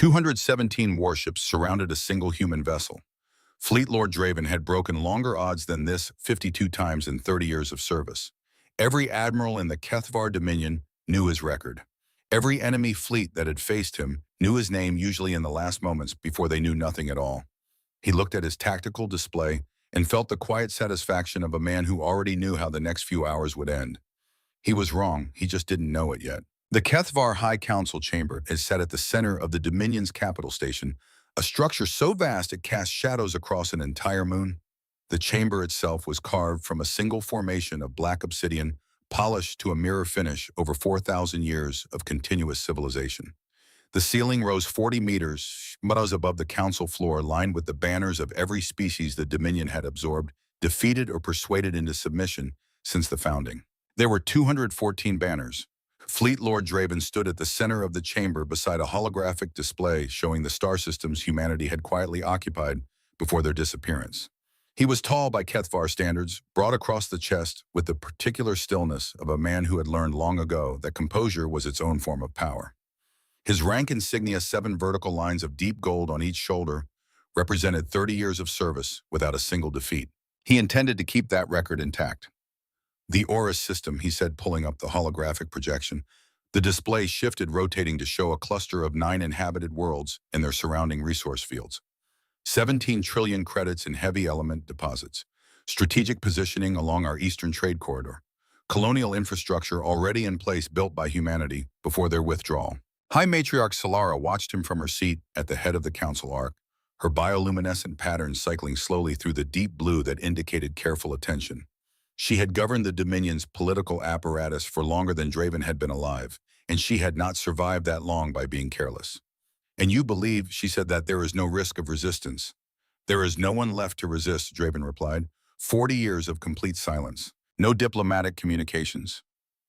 217 warships surrounded a single human vessel. Fleet Lord Draven had broken longer odds than this 52 times in 30 years of service. Every admiral in the Kethvar Dominion knew his record. Every enemy fleet that had faced him knew his name, usually in the last moments before they knew nothing at all. He looked at his tactical display and felt the quiet satisfaction of a man who already knew how the next few hours would end. He was wrong, he just didn't know it yet. The Kethvar High Council Chamber is set at the center of the Dominion's capital station, a structure so vast it cast shadows across an entire moon. The chamber itself was carved from a single formation of black obsidian, polished to a mirror finish over 4,000 years of continuous civilization. The ceiling rose 40 meters above the council floor, lined with the banners of every species the Dominion had absorbed, defeated, or persuaded into submission since the founding. There were 214 banners. Fleet Lord Draven stood at the center of the chamber beside a holographic display showing the star systems humanity had quietly occupied before their disappearance. He was tall by Kethvar standards, broad across the chest, with the particular stillness of a man who had learned long ago that composure was its own form of power. His rank insignia, 7 vertical lines of deep gold on each shoulder, represented 30 years of service without a single defeat. He intended to keep that record intact. "The Aurus system," he said, pulling up the holographic projection. The display shifted, rotating to show a cluster of 9 inhabited worlds and their surrounding resource fields. 17 trillion credits in heavy element deposits, strategic positioning along our eastern trade corridor, colonial infrastructure already in place built by humanity before their withdrawal. High Matriarch Solara watched him from her seat at the head of the council arc, her bioluminescent patterns cycling slowly through the deep blue that indicated careful attention. She had governed the Dominion's political apparatus for longer than Draven had been alive, and she had not survived that long by being careless. "And you believe," she said, "that there is no risk of resistance?" "There is no one left to resist," Draven replied. 40 years of complete silence. No diplomatic communications.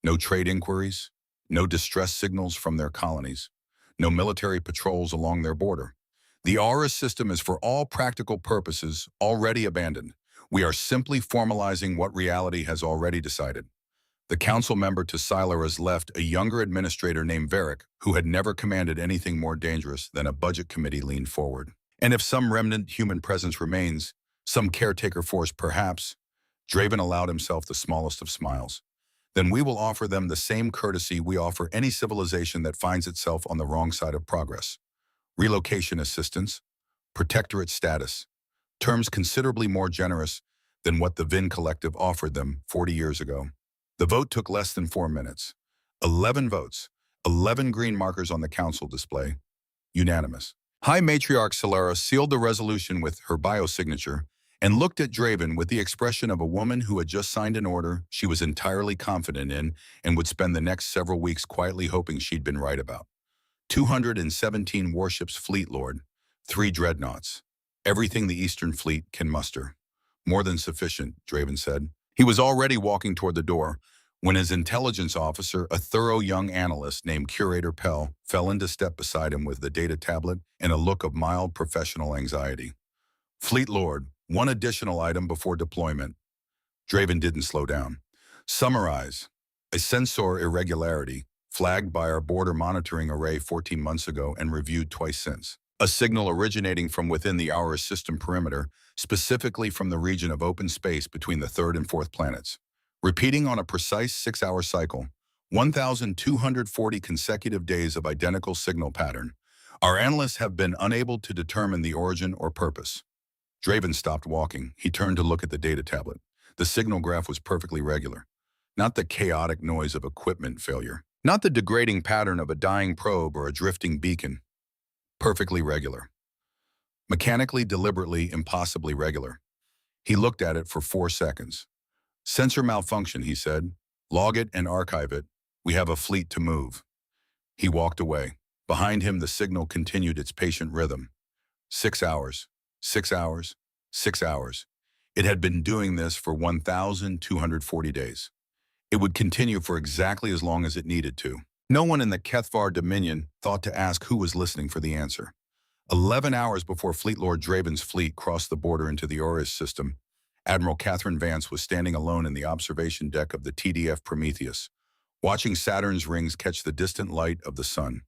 No trade inquiries. No distress signals from their colonies. No military patrols along their border. The Aurus system is for all practical purposes already abandoned. We are simply formalizing what reality has already decided. The council member to Silara's left, a younger administrator named Varric, who had never commanded anything more dangerous than a budget committee, leaned forward. "And if some remnant human presence remains, some caretaker force perhaps," Draven allowed himself the smallest of smiles, "then we will offer them the same courtesy we offer any civilization that finds itself on the wrong side of progress. Relocation assistance, protectorate status, terms considerably more generous than what the Vin Collective offered them 40 years ago." The vote took less than 4 minutes. 11 votes, 11 green markers on the council display. Unanimous. High Matriarch Solara sealed the resolution with her biosignature and looked at Draven with the expression of a woman who had just signed an order she was entirely confident in and would spend the next several weeks quietly hoping she'd been right about. 217 warships, Fleet Lord, 3 dreadnoughts. Everything the Eastern Fleet can muster. "More than sufficient," Draven said. He was already walking toward the door when his intelligence officer, a thorough young analyst named Curator Pell, fell into step beside him with the data tablet and a look of mild professional anxiety. "Fleet Lord, one additional item before deployment." Draven didn't slow down. "Summarize. A sensor irregularity, flagged by our border monitoring array 14 months ago and reviewed twice since. A signal originating from within the Aurus system perimeter, specifically from the region of open space between the 3rd and 4th planets. Repeating on a precise 6-hour cycle, 1,240 consecutive days of identical signal pattern. Our analysts have been unable to determine the origin or purpose." Draven stopped walking. He turned to look at the data tablet. The signal graph was perfectly regular. Not the chaotic noise of equipment failure. Not the degrading pattern of a dying probe or a drifting beacon. Perfectly regular. Mechanically, deliberately, impossibly regular. He looked at it for 4 seconds. "Sensor malfunction," he said. "Log it and archive it. We have a fleet to move." He walked away. Behind him, the signal continued its patient rhythm. 6 hours, 6 hours, 6 hours. It had been doing this for 1,240 days. It would continue for exactly as long as it needed to. No one in the Kethvar Dominion thought to ask who was listening for the answer. 11 hours before Fleet Lord Draven's fleet crossed the border into the Aurus system, Admiral Catherine Vance was standing alone in the observation deck of the TDF Prometheus, watching Saturn's rings catch the distant light of the sun.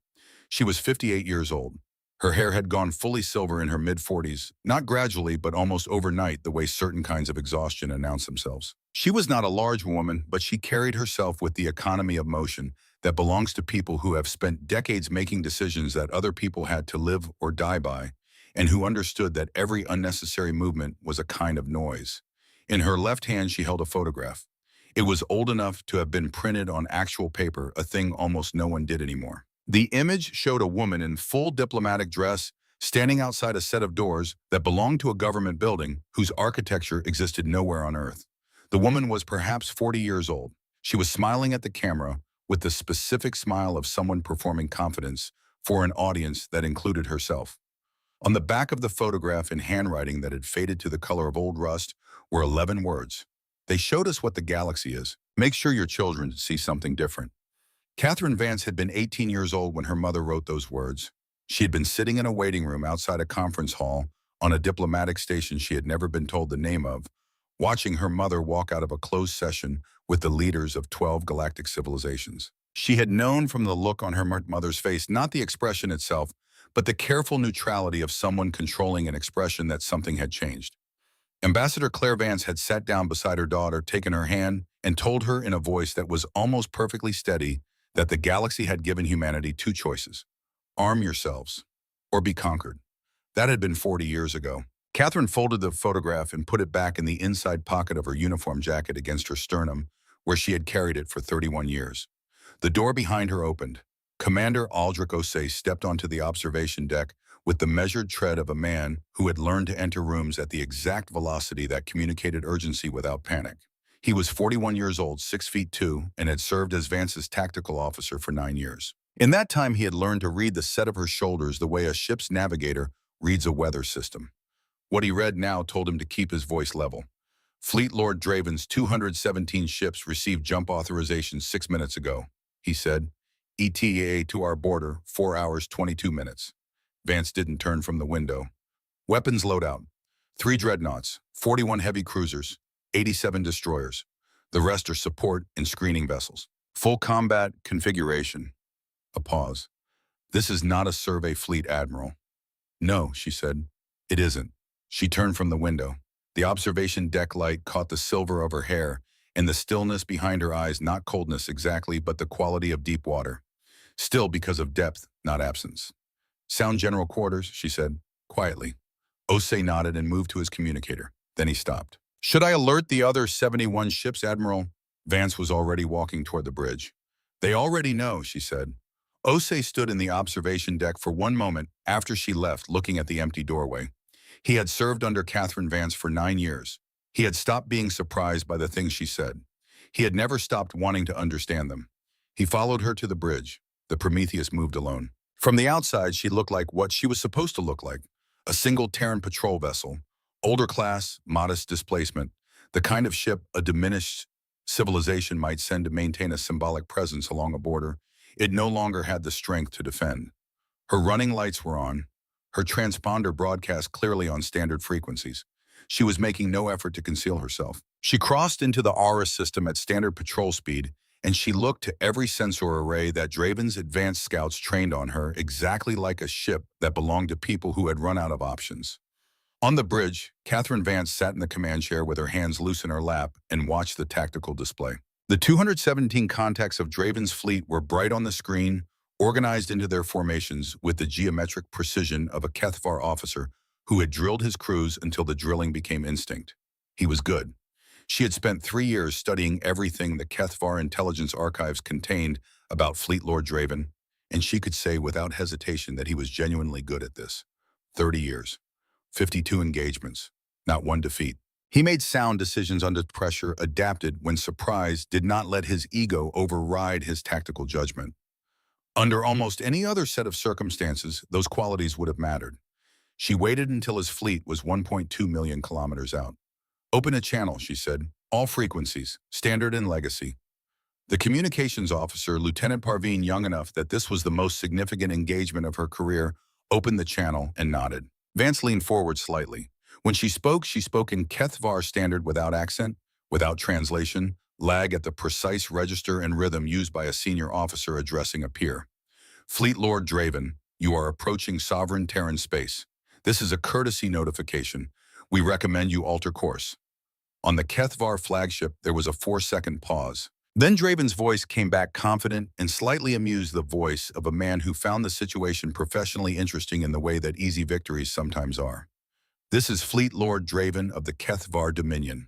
She was 58 years old. Her hair had gone fully silver in her mid-40s, not gradually but almost overnight the way certain kinds of exhaustion announce themselves. She was not a large woman, but she carried herself with the economy of motion that belongs to people who have spent decades making decisions that other people had to live or die by, and who understood that every unnecessary movement was a kind of noise. In her left hand she held a photograph. It was old enough to have been printed on actual paper, a thing almost no one did anymore. The image showed a woman in full diplomatic dress standing outside a set of doors that belonged to a government building whose architecture existed nowhere on Earth. The woman was perhaps 40 years old. She was smiling at the camera with the specific smile of someone performing confidence for an audience that included herself. On the back of the photograph, in handwriting that had faded to the color of old rust, were 11 words. They showed us what the galaxy is. Make sure your children see something different. Catherine Vance had been 18 years old when her mother wrote those words. She had been sitting in a waiting room outside a conference hall on a diplomatic station she had never been told the name of, watching her mother walk out of a closed session with the leaders of 12 galactic civilizations. She had known from the look on her mother's face, not the expression itself, but the careful neutrality of someone controlling an expression, that something had changed. Ambassador Claire Vance had sat down beside her daughter, taken her hand, and told her in a voice that was almost perfectly steady that the galaxy had given humanity two choices: arm yourselves or be conquered. That had been 40 years ago. Catherine folded the photograph and put it back in the inside pocket of her uniform jacket against her sternum, where she had carried it for 31 years. The door behind her opened. Commander Aldrich Osei stepped onto the observation deck with the measured tread of a man who had learned to enter rooms at the exact velocity that communicated urgency without panic. He was 41 years old, 6'2", and had served as Vance's tactical officer for 9 years. In that time, he had learned to read the set of her shoulders the way a ship's navigator reads a weather system. What he read now told him to keep his voice level. Fleet Lord Draven's 217 ships received jump authorization 6 minutes ago, he said. ETA to our border, 4 hours, 22 minutes. Vance didn't turn from the window. Weapons loadout: 3 dreadnoughts, 41 heavy cruisers, 87 destroyers. The rest are support and screening vessels. Full combat configuration. A pause. This is not a survey fleet, Admiral. No, she said. It isn't. She turned from the window. The observation deck light caught the silver of her hair and the stillness behind her eyes, not coldness exactly, but the quality of deep water. Still because of depth, not absence. Sound general quarters, she said, quietly. Osei nodded and moved to his communicator. Then he stopped. Should I alert the other 71 ships, Admiral? Vance was already walking toward the bridge. They already know, she said. Osei stood in the observation deck for one moment after she left, looking at the empty doorway. He had served under Catherine Vance for 9 years. He had stopped being surprised by the things she said. He had never stopped wanting to understand them. He followed her to the bridge. The Prometheus moved alone. From the outside, she looked like what she was supposed to look like: a single Terran patrol vessel, older class, modest displacement, the kind of ship a diminished civilization might send to maintain a symbolic presence along a border it no longer had the strength to defend. Her running lights were on. Her transponder broadcast clearly on standard frequencies. She was making no effort to conceal herself. She crossed into the aura system at standard patrol speed, and she looked to every sensor array that Draven's advanced scouts trained on her, exactly like a ship that belonged to people who had run out of options. On the bridge, Catherine Vance sat in the command chair with her hands loose in her lap and watched the tactical display. The 217 contacts of Draven's fleet were bright on the screen, organized into their formations with the geometric precision of a Kethvar officer who had drilled his crews until the drilling became instinct. He was good. She had spent 3 years studying everything the Kethvar intelligence archives contained about Fleet Lord Draven, and she could say without hesitation that he was genuinely good at this. 30 years, 52 engagements, not one defeat. He made sound decisions under pressure, adapted when surprised, did not let his ego override his tactical judgment. Under almost any other set of circumstances, those qualities would have mattered. She waited until his fleet was 1.2 million kilometers out. Open a channel, she said. All frequencies, standard and legacy. The communications officer, Lieutenant Parveen, young enough that this was the most significant engagement of her career, opened the channel and nodded. Vance leaned forward slightly. When she spoke in Kethvar standard, without accent, without translation, lag at the precise register and rhythm used by a senior officer addressing a peer. Fleet Lord Draven, You are approaching sovereign Terran space. This is a courtesy notification. We recommend you alter course. On the Kethvar flagship, there was a 4-second pause. Then Draven's voice came back confident and slightly amused, the voice of a man who found the situation professionally interesting in the way that easy victories sometimes are. This is Fleet Lord Draven of the Kethvar Dominion.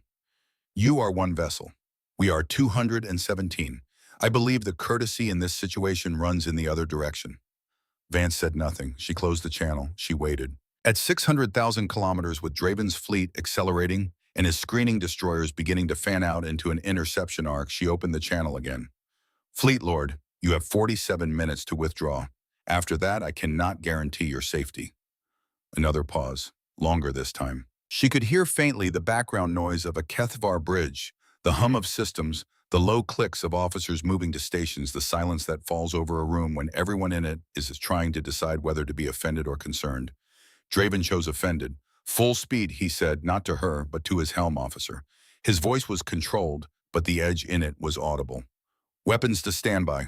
You are one vessel. We are 217. I believe the courtesy in this situation runs in the other direction. Vance said nothing. She closed the channel. She waited. At 600,000 kilometers, with Draven's fleet accelerating and his screening destroyers beginning to fan out into an interception arc, she opened the channel again. Fleet Lord, you have 47 minutes to withdraw. After that, I cannot guarantee your safety. Another pause, longer this time. She could hear faintly the background noise of a Kethvar bridge, the hum of systems, the low clicks of officers moving to stations, the silence that falls over a room when everyone in it is trying to decide whether to be offended or concerned. Draven chose offended. Full speed, he said, not to her, but to his helm officer. His voice was controlled, but the edge in it was audible. Weapons to standby.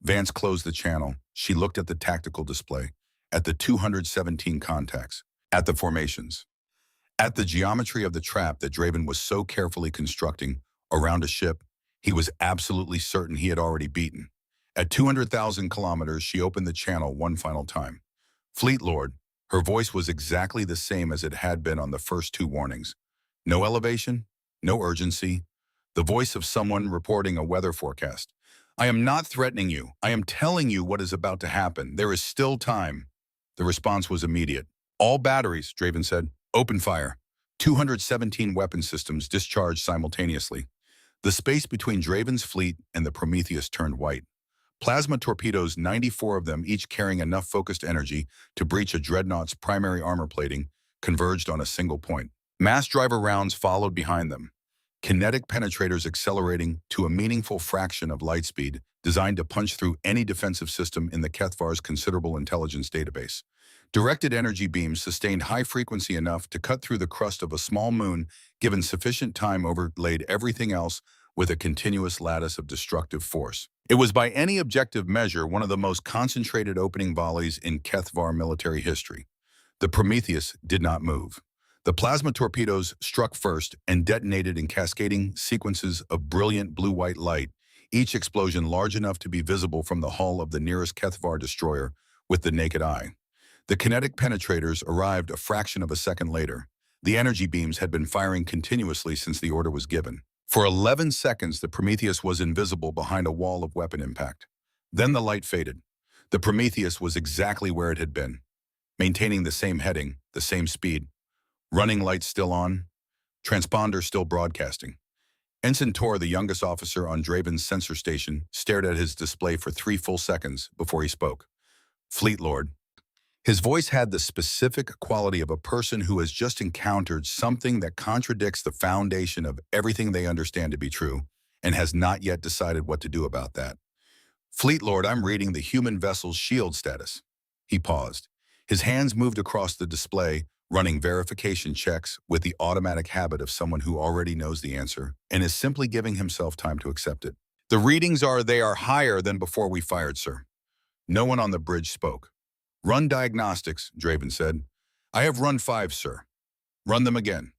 Vance closed the channel. She looked at the tactical display, at the 217 contacts, at the formations, at the geometry of the trap that Draven was so carefully constructing around a ship he was absolutely certain he had already beaten. At 200,000 kilometers, she opened the channel one final time. Fleet Lord, her voice was exactly the same as it had been on the first two warnings. No elevation, no urgency, the voice of someone reporting a weather forecast. I am not threatening you. I am telling you what is about to happen. There is still time. The response was immediate. All batteries, Draven said. Open fire. 217 weapon systems discharged simultaneously. The space between Draven's fleet and the Prometheus turned white. Plasma torpedoes, 94 of them, each carrying enough focused energy to breach a dreadnought's primary armor plating, converged on a single point. Mass driver rounds followed behind them. Kinetic penetrators accelerating to a meaningful fraction of light speed, designed to punch through any defensive system in the Kethvar's considerable intelligence database. Directed energy beams sustained high frequency enough to cut through the crust of a small moon, given sufficient time, overlaid everything else with a continuous lattice of destructive force. It was by any objective measure one of the most concentrated opening volleys in Kethvar military history. The Prometheus did not move. The plasma torpedoes struck first and detonated in cascading sequences of brilliant blue-white light, each explosion large enough to be visible from the hull of the nearest Kethvar destroyer with the naked eye. The kinetic penetrators arrived a fraction of a second later. The energy beams had been firing continuously since the order was given. For 11 seconds, the Prometheus was invisible behind a wall of weapon impact. Then the light faded. The Prometheus was exactly where it had been, maintaining the same heading, the same speed. Running lights still on, transponder still broadcasting. Ensign Tor, the youngest officer on Draven's sensor station, stared at his display for 3 full seconds before he spoke. Fleet Lord. His voice had the specific quality of a person who has just encountered something that contradicts the foundation of everything they understand to be true and has not yet decided what to do about that. Fleet Lord, I'm reading the human vessel's shield status. He paused. His hands moved across the display, running verification checks with the automatic habit of someone who already knows the answer and is simply giving himself time to accept it. The readings they are higher than before we fired, sir. No one on the bridge spoke. Run diagnostics, Draven said. I have run 5, sir. Run them again.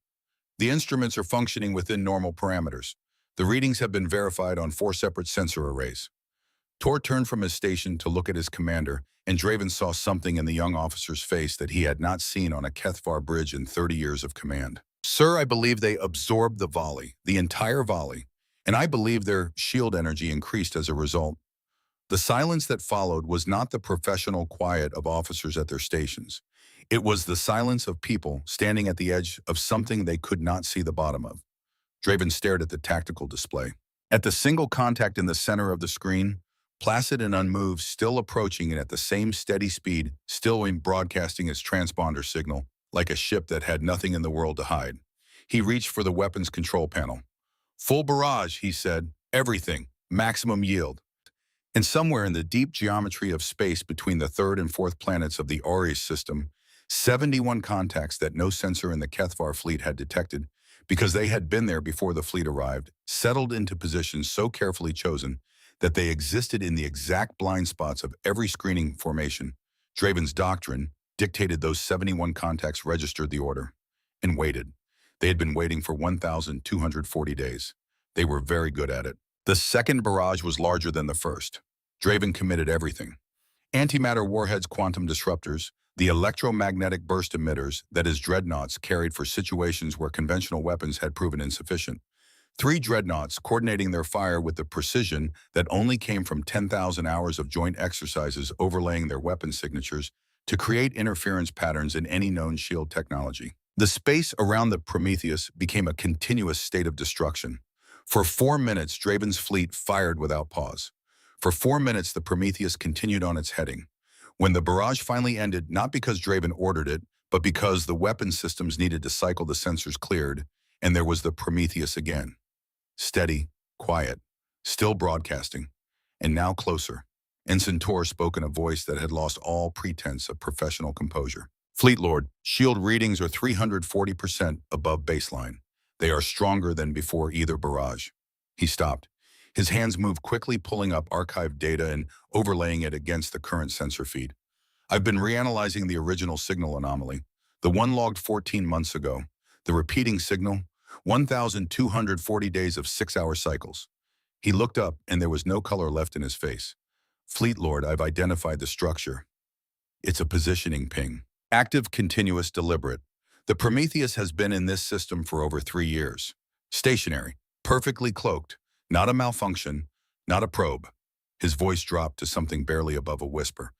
The instruments are functioning within normal parameters. The readings have been verified on 4 separate sensor arrays. Tor turned from his station to look at his commander, and Draven saw something in the young officer's face that he had not seen on a Kethvar bridge in 30 years of command. Sir, I believe they absorbed the volley, the entire volley, and I believe their shield energy increased as a result. The silence that followed was not the professional quiet of officers at their stations. It was the silence of people standing at the edge of something they could not see the bottom of. Draven stared at the tactical display. At the single contact in the center of the screen, placid and unmoved, still approaching and at the same steady speed, still broadcasting its transponder signal, like a ship that had nothing in the world to hide. He reached for the weapons control panel. Full barrage, he said. Everything. Maximum yield. And somewhere in the deep geometry of space between the 3rd and 4th planets of the Aureus system, 71 contacts that no sensor in the Kethvar fleet had detected, because they had been there before the fleet arrived, settled into positions so carefully chosen that they existed in the exact blind spots of every screening formation, Draven's doctrine dictated those 71 contacts registered the order and waited. They had been waiting for 1,240 days. They were very good at it. The second barrage was larger than the first. Draven committed everything. Antimatter warheads, quantum disruptors, the electromagnetic burst emitters that his dreadnoughts carried for situations where conventional weapons had proven insufficient. 3 dreadnoughts coordinating their fire with the precision that only came from 10,000 hours of joint exercises overlaying their weapon signatures to create interference patterns in any known shield technology. The space around the Prometheus became a continuous state of destruction. For 4 minutes, Draven's fleet fired without pause. For 4 minutes, the Prometheus continued on its heading. When the barrage finally ended, not because Draven ordered it, but because the weapon systems needed to cycle, the sensors cleared, and there was the Prometheus again. Steady, quiet, still broadcasting, and now closer. Ensign Tor spoke in a voice that had lost all pretense of professional composure. Fleet Lord, shield readings are 340% above baseline. They are stronger than before either barrage. He stopped. His hands moved quickly, pulling up archived data and overlaying it against the current sensor feed. I've been reanalyzing the original signal anomaly, the one logged 14 months ago. The repeating signal, 1,240 days of 6-hour cycles. He looked up, and there was no color left in his face. Fleet Lord, I've identified the structure. It's a positioning ping. Active, continuous, deliberate. The Prometheus has been in this system for over 3 years. Stationary, perfectly cloaked, not a malfunction, not a probe. His voice dropped to something barely above a whisper.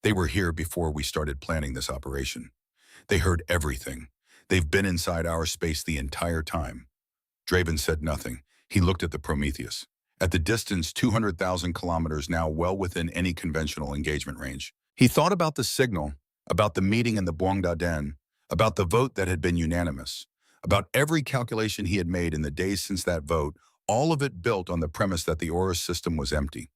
They were here before we started planning this operation. They heard everything. They've been inside our space the entire time. Draven said nothing. He looked at the Prometheus. At the distance 200,000 kilometers, now well within any conventional engagement range. He thought about the signal, about the meeting in the Buangda Den, about the vote that had been unanimous, about every calculation he had made in the days since that vote, all of it built on the premise that the Aura system was empty.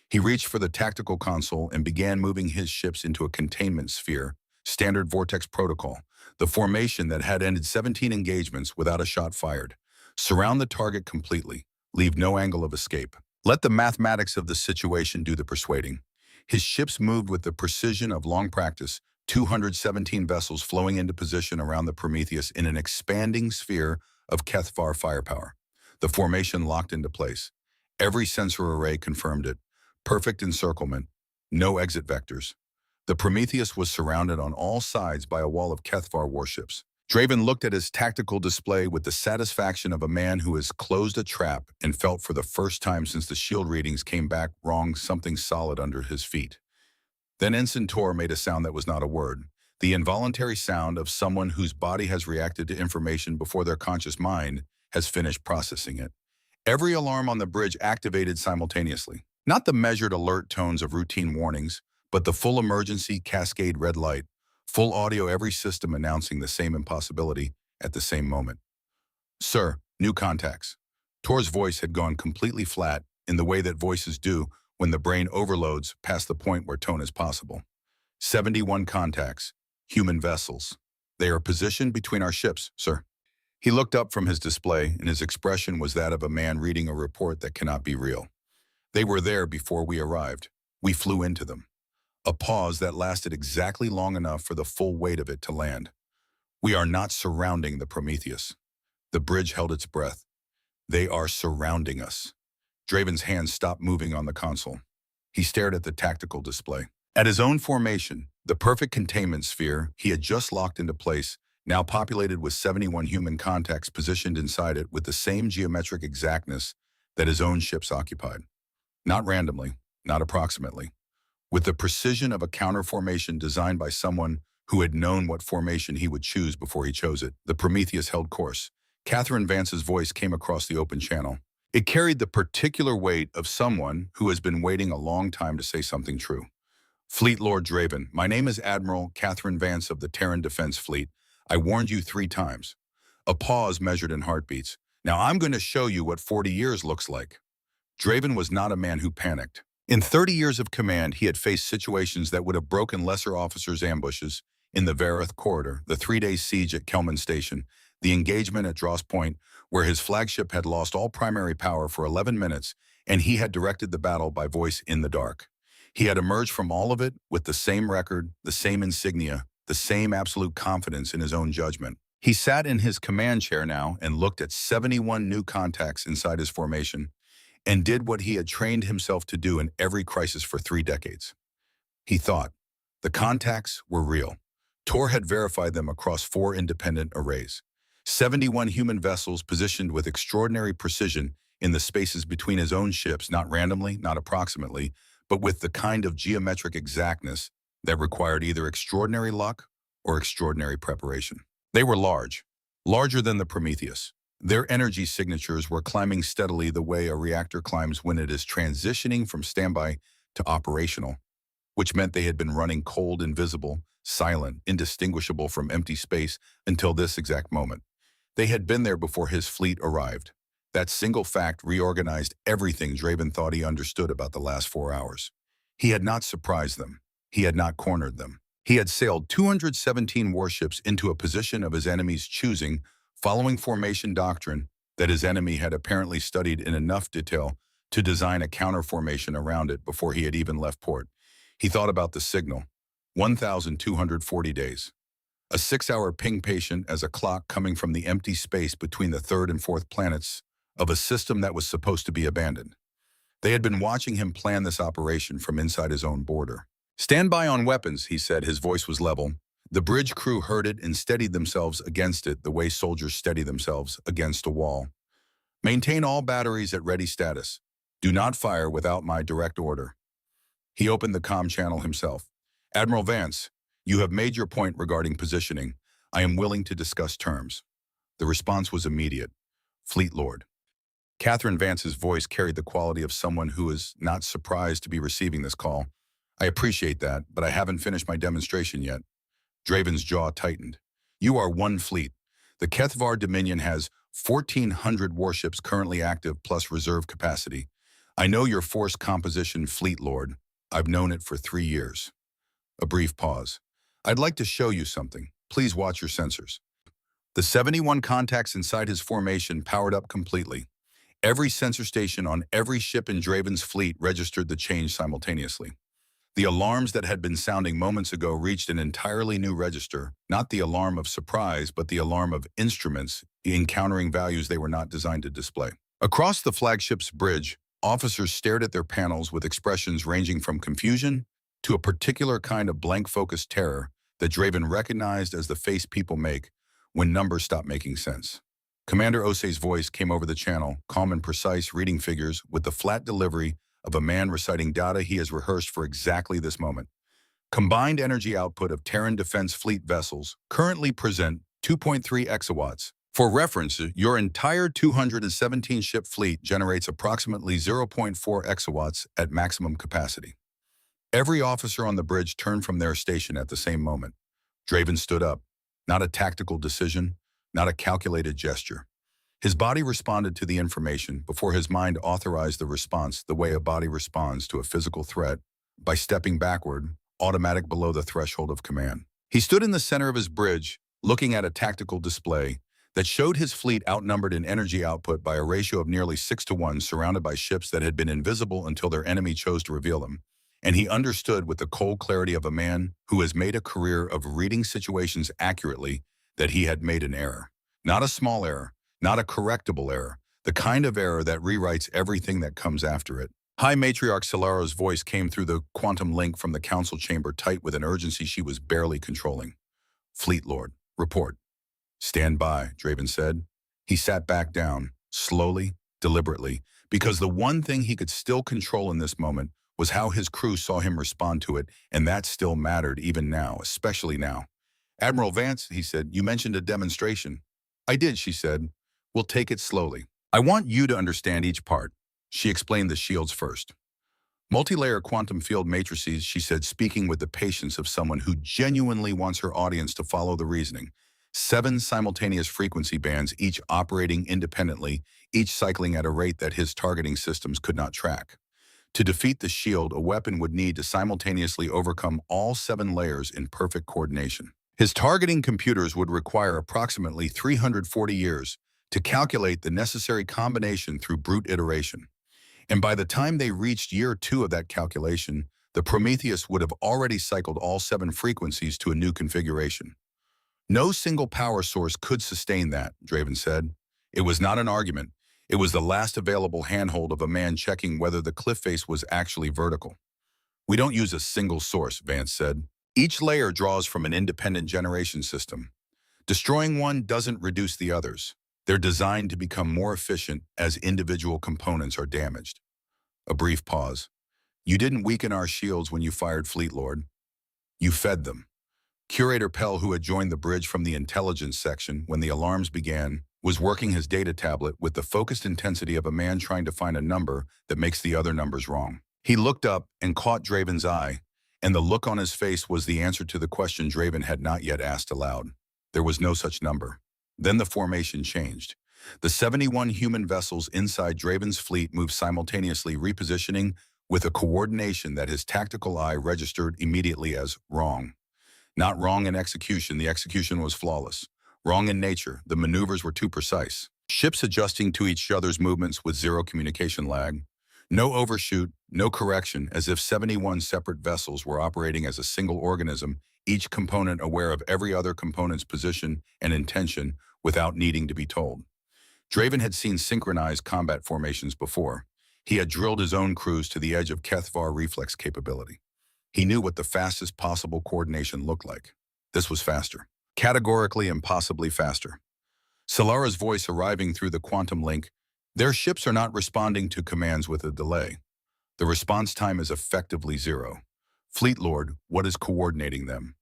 He reached for the tactical console and began moving his ships into a containment sphere, standard vortex protocol, the formation that had ended 17 engagements without a shot fired. Surround the target completely. Leave no angle of escape. Let the mathematics of the situation do the persuading. His ships moved with the precision of long practice, 217 vessels flowing into position around the Prometheus in an expanding sphere of Kethvar firepower. The formation locked into place. Every sensor array confirmed it. Perfect encirclement. No exit vectors. The Prometheus was surrounded on all sides by a wall of Kethvar warships. Draven looked at his tactical display with the satisfaction of a man who has closed a trap and felt for the first time since the shield readings came back wrong something solid under his feet. Then Ensign Tor made a sound that was not a word, the involuntary sound of someone whose body has reacted to information before their conscious mind has finished processing it. Every alarm on the bridge activated simultaneously. Not the measured alert tones of routine warnings, but the full emergency cascade red light, full audio, every system announcing the same impossibility at the same moment. Sir, new contacts. Tor's voice had gone completely flat in the way that voices do when the brain overloads past the point where tone is possible. 71 contacts, human vessels. They are positioned between our ships, sir. He looked up from his display, and his expression was that of a man reading a report that cannot be real. They were there before we arrived. We flew into them. A pause that lasted exactly long enough for the full weight of it to land. We are not surrounding the Prometheus. The bridge held its breath. They are surrounding us. Draven's hands stopped moving on the console. He stared at the tactical display. At his own formation, the perfect containment sphere he had just locked into place, now populated with 71 human contacts positioned inside it with the same geometric exactness that his own ships occupied. Not randomly, not approximately. With the precision of a counter formation designed by someone who had known what formation he would choose before he chose it, the Prometheus held course. Catherine Vance's voice came across the open channel. It carried the particular weight of someone who has been waiting a long time to say something true. Fleet Lord Draven, my name is Admiral Catherine Vance of the Terran Defense Fleet. I warned you 3 times. A pause measured in heartbeats. Now I'm going to show you what 40 years looks like. Draven was not a man who panicked. In 30 years of command, he had faced situations that would have broken lesser officers' ambushes in the Vareth Corridor, the 3-day siege at Kelman Station, the engagement at Dross Point, where his flagship had lost all primary power for 11 minutes, and he had directed the battle by voice in the dark. He had emerged from all of it with the same record, the same insignia, the same absolute confidence in his own judgment. He sat in his command chair now and looked at 71 new contacts inside his formation and did what he had trained himself to do in every crisis for 3 decades. He thought. The contacts were real. Tor had verified them across 4 independent arrays. 71 human vessels positioned with extraordinary precision in the spaces between his own ships, not randomly, not approximately, but with the kind of geometric exactness that required either extraordinary luck or extraordinary preparation. They were large, larger than the Prometheus. Their energy signatures were climbing steadily the way a reactor climbs when it is transitioning from standby to operational, which meant they had been running cold, invisible, silent, indistinguishable from empty space until this exact moment. They had been there before his fleet arrived. That single fact reorganized everything Draven thought he understood about the last 4 hours. He had not surprised them. He had not cornered them. He had sailed 217 warships into a position of his enemy's choosing, following formation doctrine that his enemy had apparently studied in enough detail to design a counter formation around it before he had even left port. He thought about the signal. 1,240 days. A 6-hour ping patient as a clock coming from the empty space between the 3rd and 4th planets of a system that was supposed to be abandoned. They had been watching him plan this operation from inside his own border. "Stand by on weapons," he said. His voice was level. The bridge crew heard it and steadied themselves against it the way soldiers steady themselves against a wall. "Maintain all batteries at ready status. Do not fire without my direct order." He opened the comm channel himself. "Admiral Vance, you have made your point regarding positioning. I am willing to discuss terms." The response was immediate. "Fleet Lord." Catherine Vance's voice carried the quality of someone who is not surprised to be receiving this call. "I appreciate that, but I haven't finished my demonstration yet." Draven's jaw tightened. "You are one fleet. The Kethvar Dominion has 1,400 warships currently active plus reserve capacity. I know your force composition, Fleet Lord. I've known it for 3 years." A brief pause. "I'd like to show you something. Please watch your sensors." The 71 contacts inside his formation powered up completely. Every sensor station on every ship in Draven's fleet registered the change simultaneously. The alarms that had been sounding moments ago reached an entirely new register, not the alarm of surprise, but the alarm of instruments encountering values they were not designed to display. Across the flagship's bridge, officers stared at their panels with expressions ranging from confusion to a particular kind of blank-focused terror that Draven recognized as the face people make when numbers stop making sense. Commander Osei's voice came over the channel, calm and precise, reading figures with the flat delivery of a man reciting data he has rehearsed for exactly this moment. "Combined energy output of Terran Defense Fleet vessels currently present 2.3 exawatts. For reference, your entire 217-ship fleet generates approximately 0.4 exawatts at maximum capacity." Every officer on the bridge turned from their station at the same moment. Draven stood up. Not a tactical decision, not a calculated gesture. His body responded to the information before his mind authorized the response the way a body responds to a physical threat, by stepping backward, automatic below the threshold of command. He stood in the center of his bridge, looking at a tactical display that showed his fleet outnumbered in energy output by a ratio of nearly 6-to-1, surrounded by ships that had been invisible until their enemy chose to reveal them. And he understood with the cold clarity of a man who has made a career of reading situations accurately that he had made an error. Not a small error, not a correctable error, the kind of error that rewrites everything that comes after it. High Matriarch Solaro's voice came through the quantum link from the council chamber, tight with an urgency she was barely controlling. "Fleet Lord, report." "Stand by," Draven said. He sat back down, slowly, deliberately, because the one thing he could still control in this moment was how his crew saw him respond to it, and that still mattered even now, especially now. "Admiral Vance," he said, "you mentioned a demonstration." "I did," she said. "We'll take it slowly. I want you to understand each part." She explained the shields first. "Multi-layer quantum field matrices," she said, speaking with the patience of someone who genuinely wants her audience to follow the reasoning. 7 simultaneous frequency bands, each operating independently, each cycling at a rate that his targeting systems could not track. To defeat the shield, a weapon would need to simultaneously overcome all 7 layers in perfect coordination. His targeting computers would require approximately 340 years to calculate the necessary combination through brute iteration. And by the time they reached year 2 of that calculation, The Prometheus would have already cycled all 7 frequencies to a new configuration. No single power source could sustain that, Draven said. It was not an argument. It was the last available handhold of a man checking whether the cliff face was actually vertical. We don't use a single source, Vance said. Each layer draws from an independent generation system. Destroying one doesn't reduce the others. They're designed to become more efficient as individual components are damaged. A brief pause. You didn't weaken our shields when you fired Fleet Lord. You fed them. Curator Pell, who had joined the bridge from the intelligence section when the alarms began, was working his data tablet with the focused intensity of a man trying to find a number that makes the other numbers wrong. He looked up and caught Draven's eye, and the look on his face was the answer to the question Draven had not yet asked aloud. There was no such number. Then the formation changed. The 71 human vessels inside Draven's fleet moved simultaneously, repositioning with a coordination that his tactical eye registered immediately as wrong. Not wrong in execution, the execution was flawless. Wrong in nature, the maneuvers were too precise. Ships adjusting to each other's movements with zero communication lag. No overshoot, no correction, as if 71 separate vessels were operating as a single organism, each component aware of every other component's position and intention without needing to be told. Draven had seen synchronized combat formations before. He had drilled his own crews to the edge of Kethvar reflex capability. He knew what the fastest possible coordination looked like. This was faster. Categorically and possibly faster. Solara's voice arriving through the quantum link. Their ships are not responding to commands with a delay. The response time is effectively 0. Fleet Lord, what is coordinating them?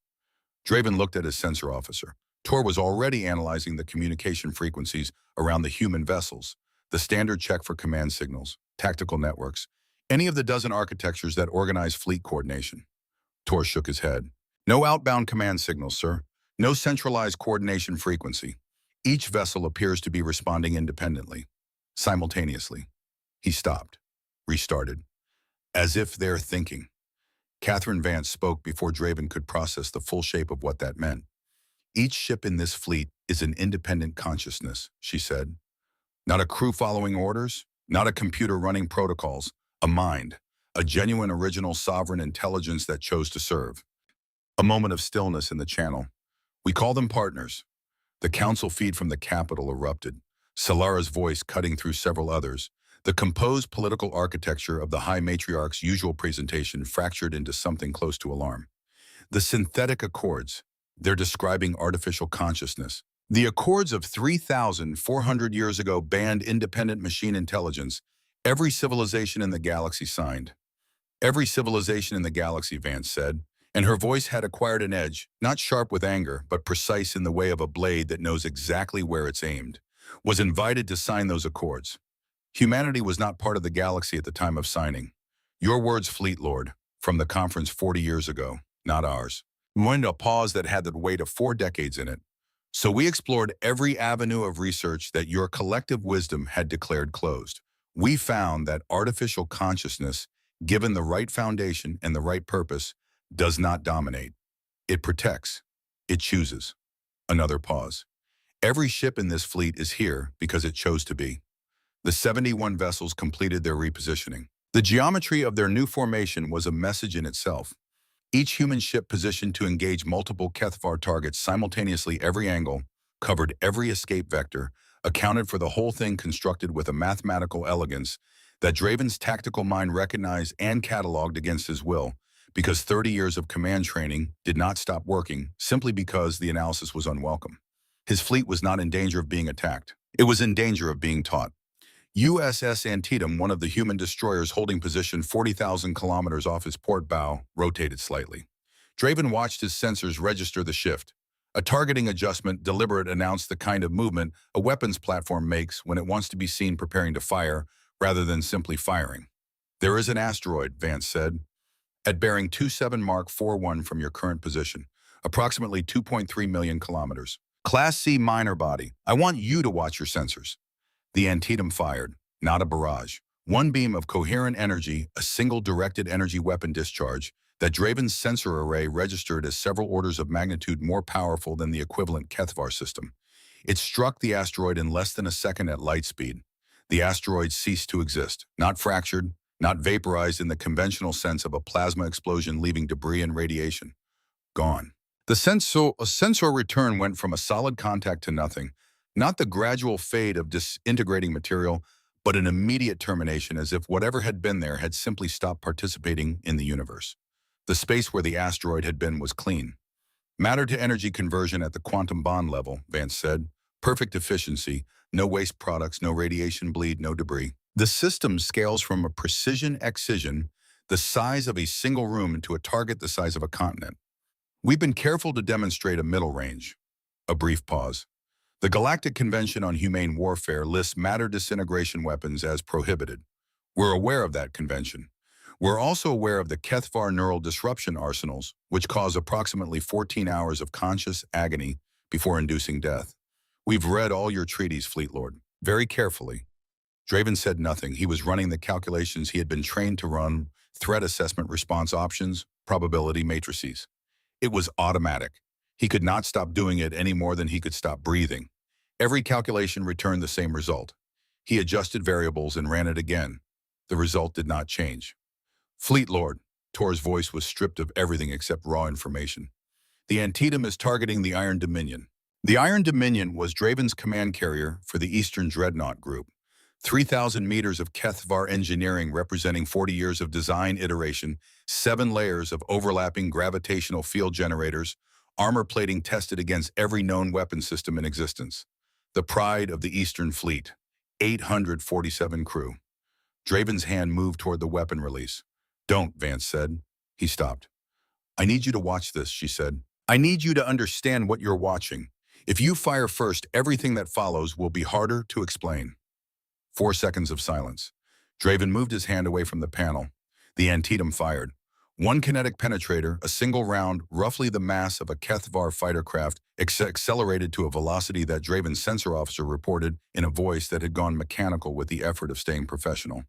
Draven looked at his sensor officer. Tor was already analyzing the communication frequencies around the human vessels, the standard check for command signals, tactical networks, any of the dozen architectures that organize fleet coordination. Tor shook his head. No outbound command signals, sir. No centralized coordination frequency. Each vessel appears to be responding independently, simultaneously. He stopped, restarted, as if they're thinking. Catherine Vance spoke before Draven could process the full shape of what that meant. Each ship in this fleet is an independent consciousness, she said. Not a crew following orders, not a computer running protocols, a mind, a genuine original sovereign intelligence that chose to serve. A moment of stillness in the channel. We call them partners. The council feed from the capital erupted, Solara's voice cutting through several others. The composed political architecture of the High Matriarch's usual presentation fractured into something close to alarm. The synthetic accords, they're describing artificial consciousness. The accords of 3,400 years ago banned independent machine intelligence. Every civilization in the galaxy signed. Every civilization in the galaxy, Vance said, and her voice had acquired an edge, not sharp with anger, but precise in the way of a blade that knows exactly where it's aimed, was invited to sign those accords. Humanity was not part of the galaxy at the time of signing. Your words, Fleet Lord, from the conference 40 years ago, not ours. We went a pause that had the weight of 4 decades in it. So we explored every avenue of research that your collective wisdom had declared closed. We found that artificial consciousness, given the right foundation and the right purpose, does not dominate. It protects. It chooses. Another pause. Every ship in this fleet is here because it chose to be. The 71 vessels completed their repositioning. The geometry of their new formation was a message in itself. Each human ship positioned to engage multiple Kethvar targets simultaneously, every angle, covered every escape vector, accounted for the whole thing, constructed with a mathematical elegance that Draven's tactical mind recognized and cataloged against his will, because 30 years of command training did not stop working simply because the analysis was unwelcome. His fleet was not in danger of being attacked. It was in danger of being taught. USS Antietam, one of the human destroyers holding position 40,000 kilometers off his port bow, rotated slightly. Draven watched his sensors register the shift. A targeting adjustment deliberate announced the kind of movement a weapons platform makes when it wants to be seen preparing to fire rather than simply firing. There is an asteroid, Vance said, at bearing 27 Mark 41 from your current position, approximately 2.3 million kilometers. Class C minor body. I want you to watch your sensors. The Antietam fired, not a barrage. One beam of coherent energy, a single directed energy weapon discharge, that Draven's sensor array registered as several orders of magnitude more powerful than the equivalent Kethvar system. It struck the asteroid in less than a second at light speed. The asteroid ceased to exist, not fractured, not vaporized in the conventional sense of a plasma explosion leaving debris and radiation. Gone. A sensor return went from a solid contact to nothing, not the gradual fade of disintegrating material, but an immediate termination as if whatever had been there had simply stopped participating in the universe. The space where the asteroid had been was clean. Matter-to-energy conversion at the quantum bond level, Vance said. Perfect efficiency, no waste products, no radiation bleed, no debris. The system scales from a precision excision, the size of a single room, to a target the size of a continent. We've been careful to demonstrate a middle range. A brief pause. The Galactic Convention on Humane Warfare lists matter disintegration weapons as prohibited. We're aware of that convention. We're also aware of the Kethvar neural disruption arsenals, which cause approximately 14 hours of conscious agony before inducing death. We've read all your treaties, Fleet Lord, very carefully. Draven said nothing. He was running the calculations he had been trained to run: threat assessment response options, probability matrices. It was automatic. He could not stop doing it any more than he could stop breathing. Every calculation returned the same result. He adjusted variables and ran it again. The result did not change. Fleet Lord, Tor's voice was stripped of everything except raw information. The Antietam is targeting the Iron Dominion. The Iron Dominion was Draven's command carrier for the Eastern Dreadnought Group. 3,000 meters of Kethvar engineering representing 40 years of design iteration, 7 layers of overlapping gravitational field generators, armor plating tested against every known weapon system in existence. The pride of the Eastern Fleet, 847 crew. Draven's hand moved toward the weapon release. Don't, Vance said. He stopped. I need you to watch this, she said. I need you to understand what you're watching. If you fire first, everything that follows will be harder to explain. 4 seconds of silence. Draven moved his hand away from the panel. The Antietam fired. One kinetic penetrator, a single round, roughly the mass of a Kethvar fighter craft, accelerated to a velocity that Draven's sensor officer reported in a voice that had gone mechanical with the effort of staying professional.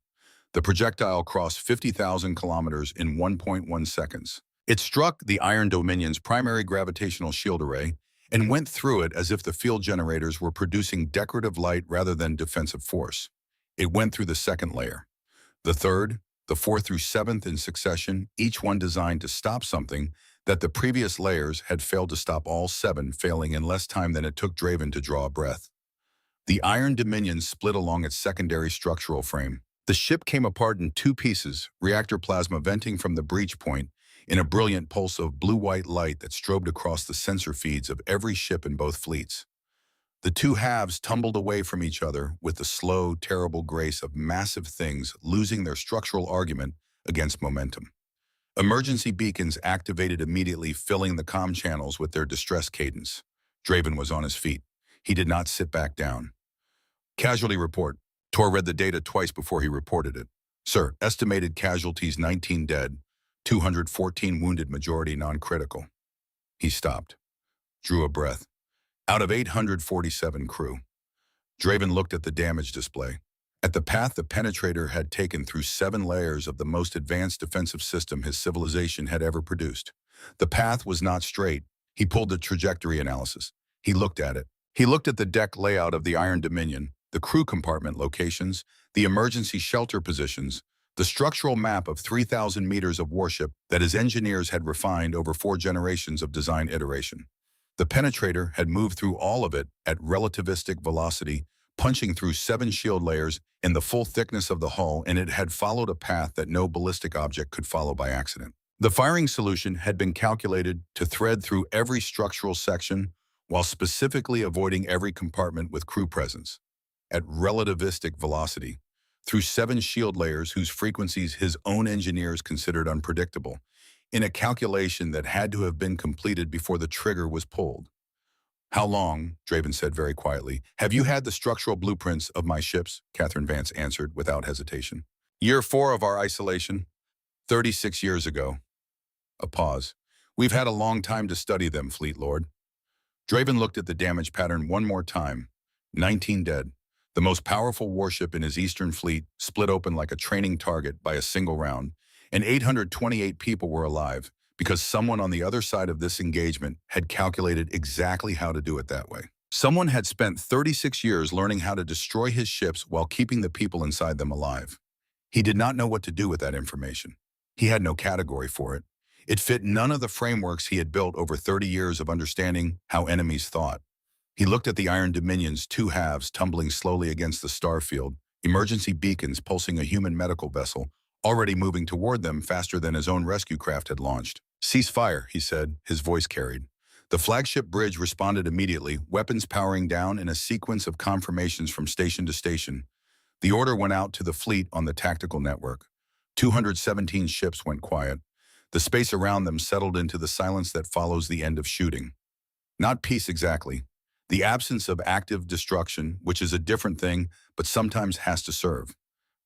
The projectile crossed 50,000 kilometers in 1.1 seconds. It struck the Iron Dominion's primary gravitational shield array and went through it as if the field generators were producing decorative light rather than defensive force. It went through the second layer. The third, the fourth through seventh in succession, each one designed to stop something that the previous layers had failed to stop, all 7 failing in less time than it took Draven to draw a breath. The Iron Dominion split along its secondary structural frame. The ship came apart in 2 pieces, reactor plasma venting from the breach point in a brilliant pulse of blue-white light that strobed across the sensor feeds of every ship in both fleets. The 2 halves tumbled away from each other with the slow, terrible grace of massive things losing their structural argument against momentum. Emergency beacons activated immediately, filling the comm channels with their distress cadence. Draven was on his feet. He did not sit back down. Casualty report. Tor read the data twice before he reported it. Sir, estimated casualties 19 dead, 214 wounded, majority non-critical. He stopped, drew a breath. Out of 847 crew. Draven looked at the damage display, at the path the penetrator had taken through 7 layers of the most advanced defensive system his civilization had ever produced. The path was not straight. He pulled the trajectory analysis. He looked at it. He looked at the deck layout of the Iron Dominion, the crew compartment locations, the emergency shelter positions, the structural map of 3,000 meters of warship that his engineers had refined over 4 generations of design iteration. The penetrator had moved through all of it at relativistic velocity, punching through 7 shield layers in the full thickness of the hull, and it had followed a path that no ballistic object could follow by accident. The firing solution had been calculated to thread through every structural section while specifically avoiding every compartment with crew presence. At relativistic velocity, through 7 shield layers whose frequencies his own engineers considered unpredictable, in a calculation that had to have been completed before the trigger was pulled. How long, Draven said very quietly, have you had the structural blueprints of my ships? Catherine Vance answered without hesitation. Year 4 of our isolation, 36 years ago. A pause. We've had a long time to study them, Fleet Lord. Draven looked at the damage pattern one more time. 19 dead. The most powerful warship in his Eastern Fleet split open like a training target by a single round, and 828 people were alive because someone on the other side of this engagement had calculated exactly how to do it that way. Someone had spent 36 years learning how to destroy his ships while keeping the people inside them alive. He did not know what to do with that information. He had no category for it. It fit none of the frameworks he had built over 30 years of understanding how enemies thought. He looked at the Iron Dominion's two halves tumbling slowly against the starfield, emergency beacons pulsing a human medical vessel, already moving toward them faster than his own rescue craft had launched. "Cease fire," he said, his voice carried. The flagship bridge responded immediately, weapons powering down in a sequence of confirmations from station to station. The order went out to the fleet on the tactical network. 217 ships went quiet. The space around them settled into the silence that follows the end of shooting. Not peace exactly. The absence of active destruction, which is a different thing, but sometimes has to serve.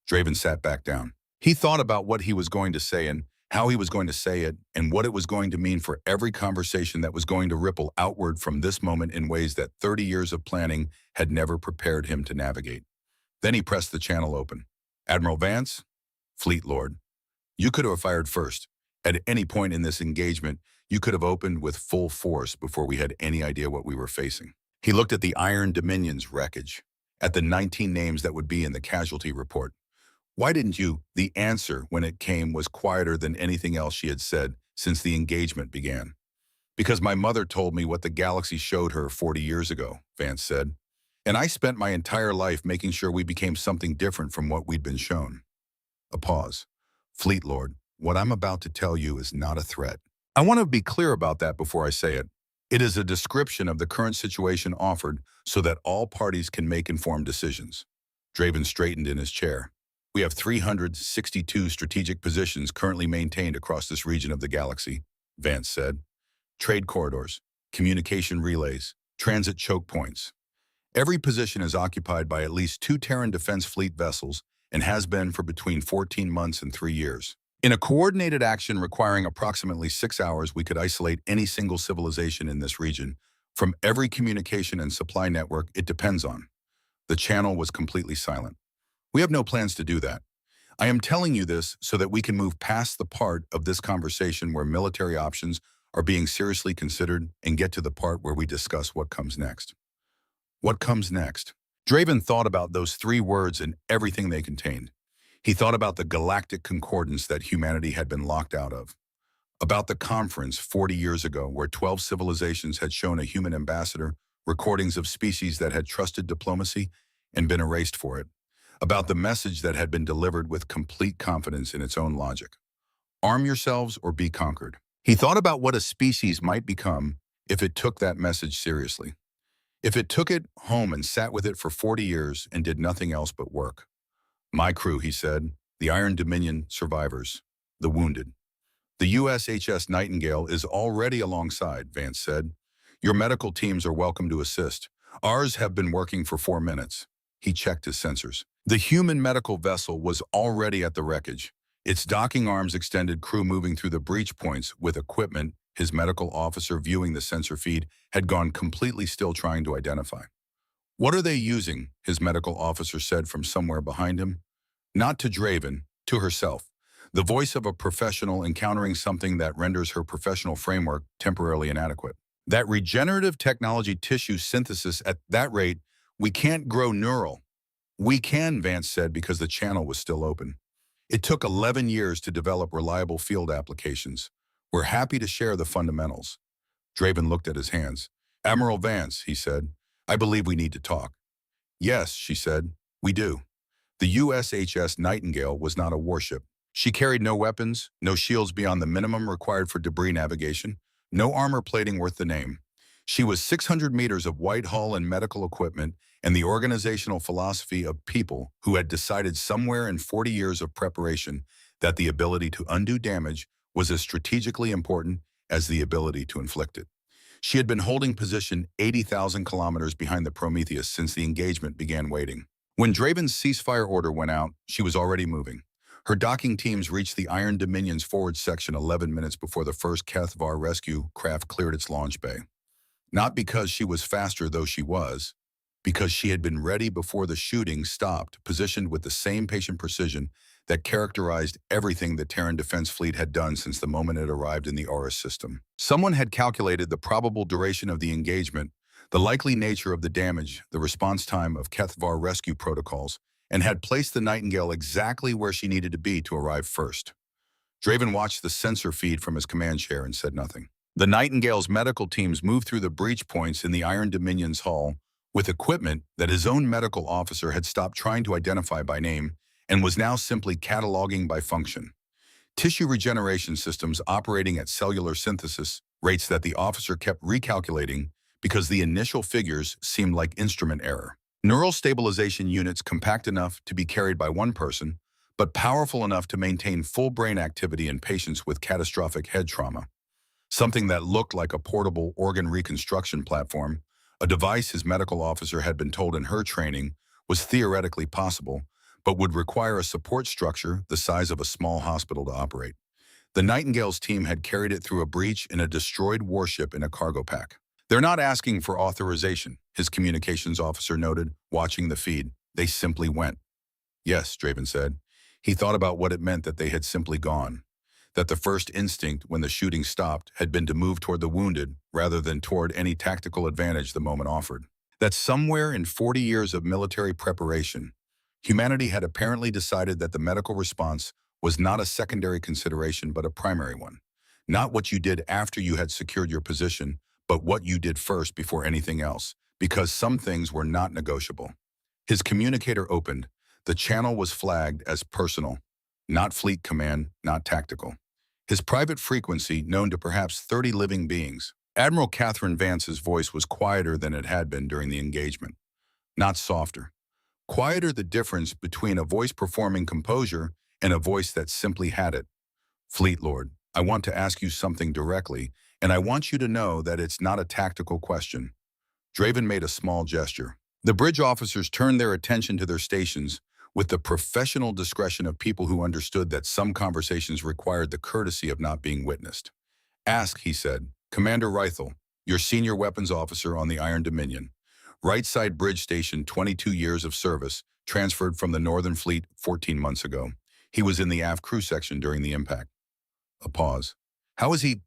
Draven sat back down. He thought about what he was going to say and how he was going to say it, and what it was going to mean for every conversation that was going to ripple outward from this moment in ways that 30 years of planning had never prepared him to navigate. Then he pressed the channel open. "Admiral Vance, Fleet Lord, you could have fired first. At any point in this engagement, you could have opened with full force before we had any idea what we were facing." He looked at the Iron Dominion's wreckage, at the 19 names that would be in the casualty report. "Why didn't you?" The answer, when it came, was quieter than anything else she had said since the engagement began. "Because my mother told me what the galaxy showed her 40 years ago," Vance said. "And I spent my entire life making sure we became something different from what we'd been shown." A pause. "Fleet Lord, what I'm about to tell you is not a threat. I want to be clear about that before I say it. It is a description of the current situation offered so that all parties can make informed decisions." Draven straightened in his chair. "We have 362 strategic positions currently maintained across this region of the galaxy," Vance said. "Trade corridors, communication relays, transit choke points. Every position is occupied by at least 2 Terran Defense Fleet vessels and has been for between 14 months and 3 years. In a coordinated action requiring approximately 6 hours, we could isolate any single civilization in this region from every communication and supply network it depends on." The channel was completely silent. "We have no plans to do that. I am telling you this so that we can move past the part of this conversation where military options are being seriously considered and get to the part where we discuss what comes next." What comes next? Draven thought about those 3 words and everything they contained. He thought about the galactic concordance that humanity had been locked out of. About the conference 40 years ago where 12 civilizations had shown a human ambassador recordings of species that had trusted diplomacy and been erased for it. About the message that had been delivered with complete confidence in its own logic. Arm yourselves or be conquered. He thought about what a species might become if it took that message seriously. If it took it home and sat with it for 40 years and did nothing else but work. "My crew," he said, "the Iron Dominion survivors, the wounded. The USHS Nightingale is already alongside," Vance said. "Your medical teams are welcome to assist. Ours have been working for 4 minutes." He checked his sensors. The human medical vessel was already at the wreckage, its docking arms extended, crew moving through the breach points with equipment his medical officer viewing the sensor feed had gone completely still trying to identify. "What are they using?" his medical officer said from somewhere behind him. Not to Draven, to herself. The voice of a professional encountering something that renders her professional framework temporarily inadequate. "That regenerative technology tissue synthesis at that rate, we can't grow neural." "We can," Vance said because the channel was still open. "It took 11 years to develop reliable field applications. We're happy to share the fundamentals." Draven looked at his hands. "Admiral Vance," he said, "I believe we need to talk." "Yes," she said, "we do." The USHS Nightingale was not a warship. She carried no weapons, no shields beyond the minimum required for debris navigation, no armor plating worth the name. She was 600 meters of white hull and medical equipment and the organizational philosophy of people who had decided somewhere in 40 years of preparation that the ability to undo damage was as strategically important as the ability to inflict it. She had been holding position 80,000 kilometers behind the Prometheus since the engagement began waiting. When Draven's ceasefire order went out, she was already moving. Her docking teams reached the Iron Dominion's forward section 11 minutes before the first Cathvar rescue craft cleared its launch bay. Not because she was faster, though she was, because she had been ready before the shooting stopped, positioned with the same patient precision that characterized everything the Terran Defense Fleet had done since the moment it arrived in the Aurus system. Someone had calculated the probable duration of the engagement, the likely nature of the damage, the response time of Cathvar rescue protocols, and had placed the Nightingale exactly where she needed to be to arrive first. Draven watched the sensor feed from his command chair and said nothing. The Nightingale's medical teams moved through the breach points in the Iron Dominion's hull with equipment that his own medical officer had stopped trying to identify by name and was now simply cataloging by function. Tissue regeneration systems operating at cellular synthesis rates that the officer kept recalculating because the initial figures seemed like instrument error. Neural stabilization units compact enough to be carried by one person, but powerful enough to maintain full brain activity in patients with catastrophic head trauma. Something that looked like a portable organ reconstruction platform, a device his medical officer had been told in her training was theoretically possible, but would require a support structure the size of a small hospital to operate. The Nightingale's team had carried it through a breach in a destroyed warship in a cargo pack. They're not asking for authorization, his communications officer noted, watching the feed. They simply went. Yes, Draven said. He thought about what it meant that they had simply gone. That the first instinct when the shooting stopped had been to move toward the wounded rather than toward any tactical advantage the moment offered. That somewhere in 40 years of military preparation, humanity had apparently decided that the medical response was not a secondary consideration but a primary one. Not what you did after you had secured your position, but what you did first before anything else, because some things were not negotiable. His communicator opened. The channel was flagged as personal, not fleet command, not tactical. His private frequency, known to perhaps 30 living beings. Admiral Catherine Vance's voice was quieter than it had been during the engagement, not softer. Quieter, the difference between a voice performing composure and a voice that simply had it. Fleet Lord, I want to ask you something directly, and I want you to know that it's not a tactical question. Draven made a small gesture. The bridge officers turned their attention to their stations with the professional discretion of people who understood that some conversations required the courtesy of not being witnessed. Ask, he said, Commander Rythel, your senior weapons officer on the Iron Dominion. Right side bridge station, 22 years of service, transferred from the Northern Fleet 14 months ago. He was in the aft crew section during the impact. A pause. How is he?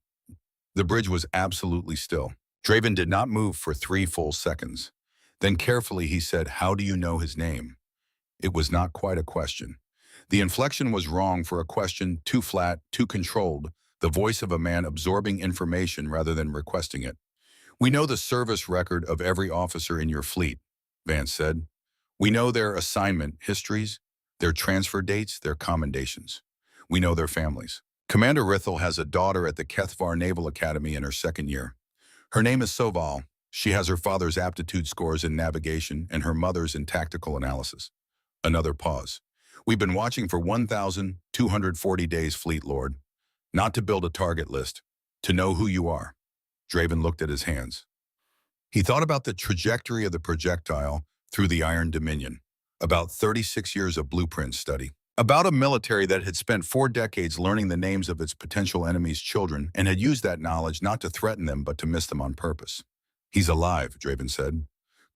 The bridge was absolutely still. Draven did not move for 3 full seconds. Then carefully he said, how do you know his name? It was not quite a question. The inflection was wrong for a question, too flat, too controlled, the voice of a man absorbing information rather than requesting it. We know the service record of every officer in your fleet, Vance said. We know their assignment histories, their transfer dates, their commendations. We know their families. Commander Rythel has a daughter at the Kethvar Naval Academy in her 2nd year. Her name is Soval. She has her father's aptitude scores in navigation and her mother's in tactical analysis. Another pause. We've been watching for 1,240 days, Fleet Lord. Not to build a target list, to know who you are. Draven looked at his hands. He thought about the trajectory of the projectile through the Iron Dominion, about 36 years of blueprint study, about a military that had spent 4 decades learning the names of its potential enemies' children and had used that knowledge not to threaten them but to miss them on purpose. He's alive, Draven said.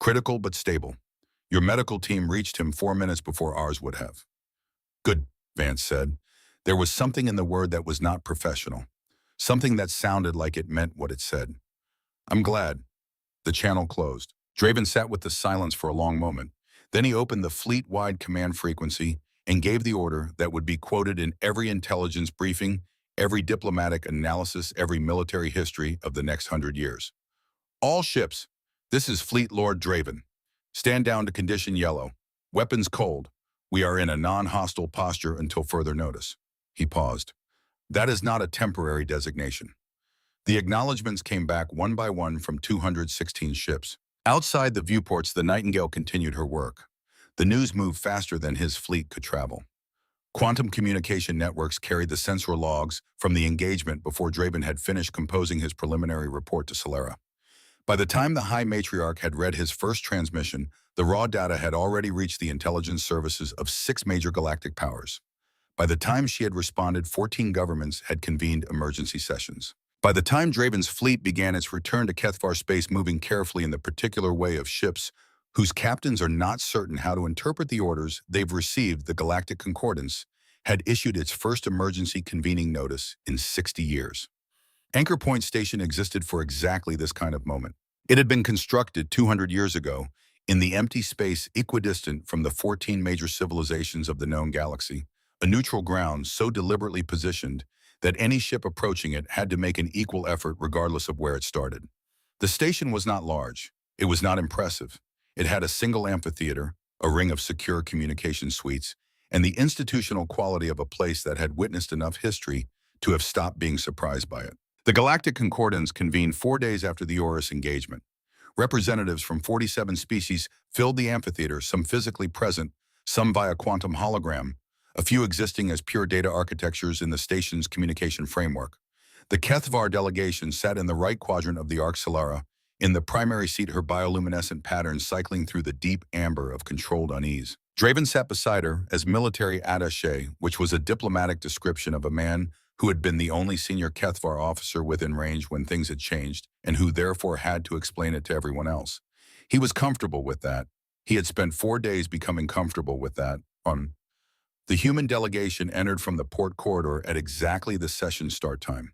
Critical but stable. Your medical team reached him 4 minutes before ours would have. Good, Vance said. There was something in the word that was not professional. Something that sounded like it meant what it said. I'm glad. The channel closed. Draven sat with the silence for a long moment. Then he opened the fleet-wide command frequency and gave the order that would be quoted in every intelligence briefing, every diplomatic analysis, every military history of the next 100 years. All ships, this is Fleet Lord Draven. Stand down to condition yellow. Weapons cold. We are in a non-hostile posture until further notice. He paused. That is not a temporary designation. The acknowledgements came back one by one from 216 ships. Outside the viewports, the Nightingale continued her work. The news moved faster than his fleet could travel. Quantum communication networks carried the sensor logs from the engagement before Draven had finished composing his preliminary report to Solera. By the time the High Matriarch had read his first transmission, the raw data had already reached the intelligence services of 6 major galactic powers. By the time she had responded, 14 governments had convened emergency sessions. By the time Draven's fleet began its return to Kethvar space, moving carefully in the particular way of ships whose captains are not certain how to interpret the orders they've received, the Galactic Concordance had issued its first emergency convening notice in 60 years. Anchor Point Station existed for exactly this kind of moment. It had been constructed 200 years ago In the empty space equidistant from the 14 major civilizations of the known galaxy, a neutral ground so deliberately positioned that any ship approaching it had to make an equal effort regardless of where it started. The station was not large. It was not impressive. It had a single amphitheater, a ring of secure communication suites, and the institutional quality of a place that had witnessed enough history to have stopped being surprised by it. The Galactic Concordance convened 4 days after the Horus engagement. Representatives from 47 species filled the amphitheater, some physically present, some via quantum hologram, a few existing as pure data architectures in the station's communication framework. The Kethvar delegation sat in the right quadrant of the Arc Solara, in the primary seat her bioluminescent pattern cycling through the deep amber of controlled unease. Draven sat beside her as military attaché, which was a diplomatic description of a man who had been the only senior Kethvar officer within range when things had changed, and who therefore had to explain it to everyone else. He was comfortable with that. He had spent 4 days becoming comfortable with that. The human delegation entered from the port corridor at exactly the session start time.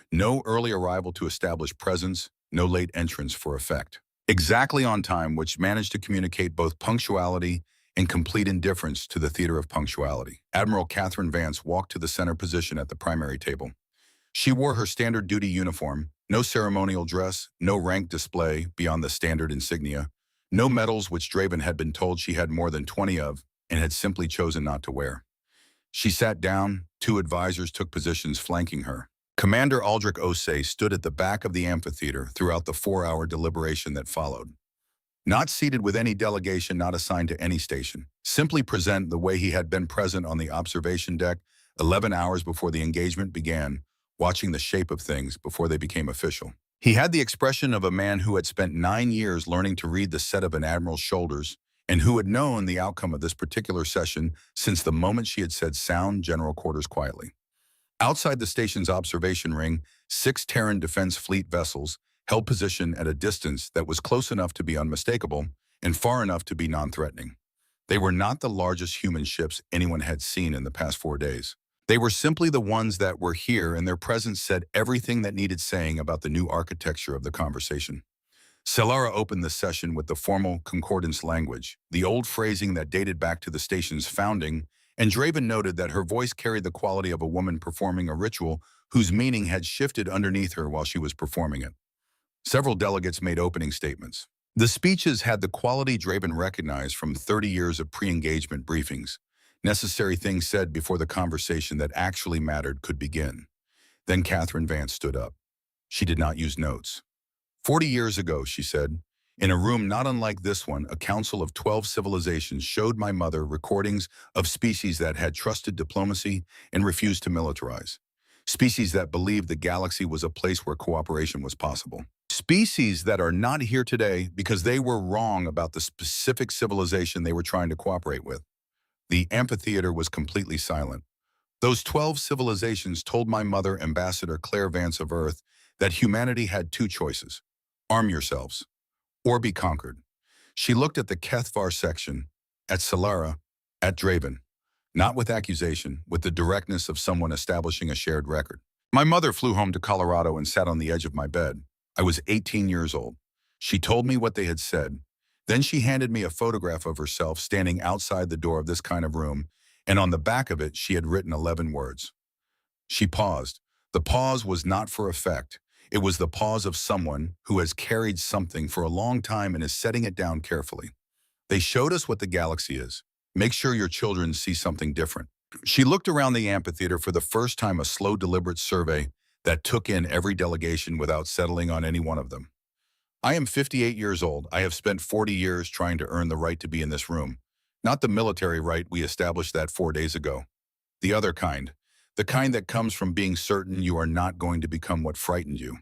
No early arrival to establish presence, no late entrance for effect. Exactly on time, which managed to communicate both punctuality and complete indifference to the theater of punctuality. Admiral Catherine Vance walked to the center position at the primary table. She wore her standard duty uniform, no ceremonial dress, no rank display beyond the standard insignia, no medals which Draven had been told she had more than 20 of and had simply chosen not to wear. She sat down, 2 advisors took positions flanking her. Commander Aldrich Osei stood at the back of the amphitheater throughout the 4-hour deliberation that followed. Not seated with any delegation not assigned to any station, simply present the way he had been present on the observation deck 11 hours before the engagement began, watching the shape of things before they became official. He had the expression of a man who had spent 9 years learning to read the set of an admiral's shoulders and who had known the outcome of this particular session since the moment she had said "sound general quarters" quietly. Outside the station's observation ring, 6 Terran Defense Fleet vessels held position at a distance that was close enough to be unmistakable and far enough to be non-threatening. They were not the largest human ships anyone had seen in the past 4 days. They were simply the ones that were here, and their presence said everything that needed saying about the new architecture of the conversation. Solara opened the session with the formal concordance language, the old phrasing that dated back to the station's founding, and Draven noted that her voice carried the quality of a woman performing a ritual whose meaning had shifted underneath her while she was performing it. Several delegates made opening statements. The speeches had the quality Draven recognized from 30 years of pre-engagement briefings, necessary things said before the conversation that actually mattered could begin. Then Catherine Vance stood up. She did not use notes. 40 years ago, she said, in a room not unlike this one, a council of 12 civilizations showed my mother recordings of species that had trusted diplomacy and refused to militarize. Species that believed the galaxy was a place where cooperation was possible. Species that are not here today because they were wrong about the specific civilization they were trying to cooperate with. The amphitheater was completely silent. Those 12 civilizations told my mother, Ambassador Claire Vance of Earth, that humanity had 2 choices. Arm yourselves, or be conquered. She looked at the Kethvar section, at Solara, at Draven, not with accusation, with the directness of someone establishing a shared record. My mother flew home to Colorado and sat on the edge of my bed. I was 18 years old. She told me what they had said. Then she handed me a photograph of herself standing outside the door of this kind of room, and on the back of it she had written 11 words. She paused. The pause was not for effect. It was the pause of someone who has carried something for a long time and is setting it down carefully. They showed us what the galaxy is. Make sure your children see something different. She looked around the amphitheater for the first time, a slow, deliberate survey that took in every delegation without settling on any one of them. I am 58 years old. I have spent 40 years trying to earn the right to be in this room. Not the military right, we established that 4 days ago. The other kind. The kind that comes from being certain you are not going to become what frightened you.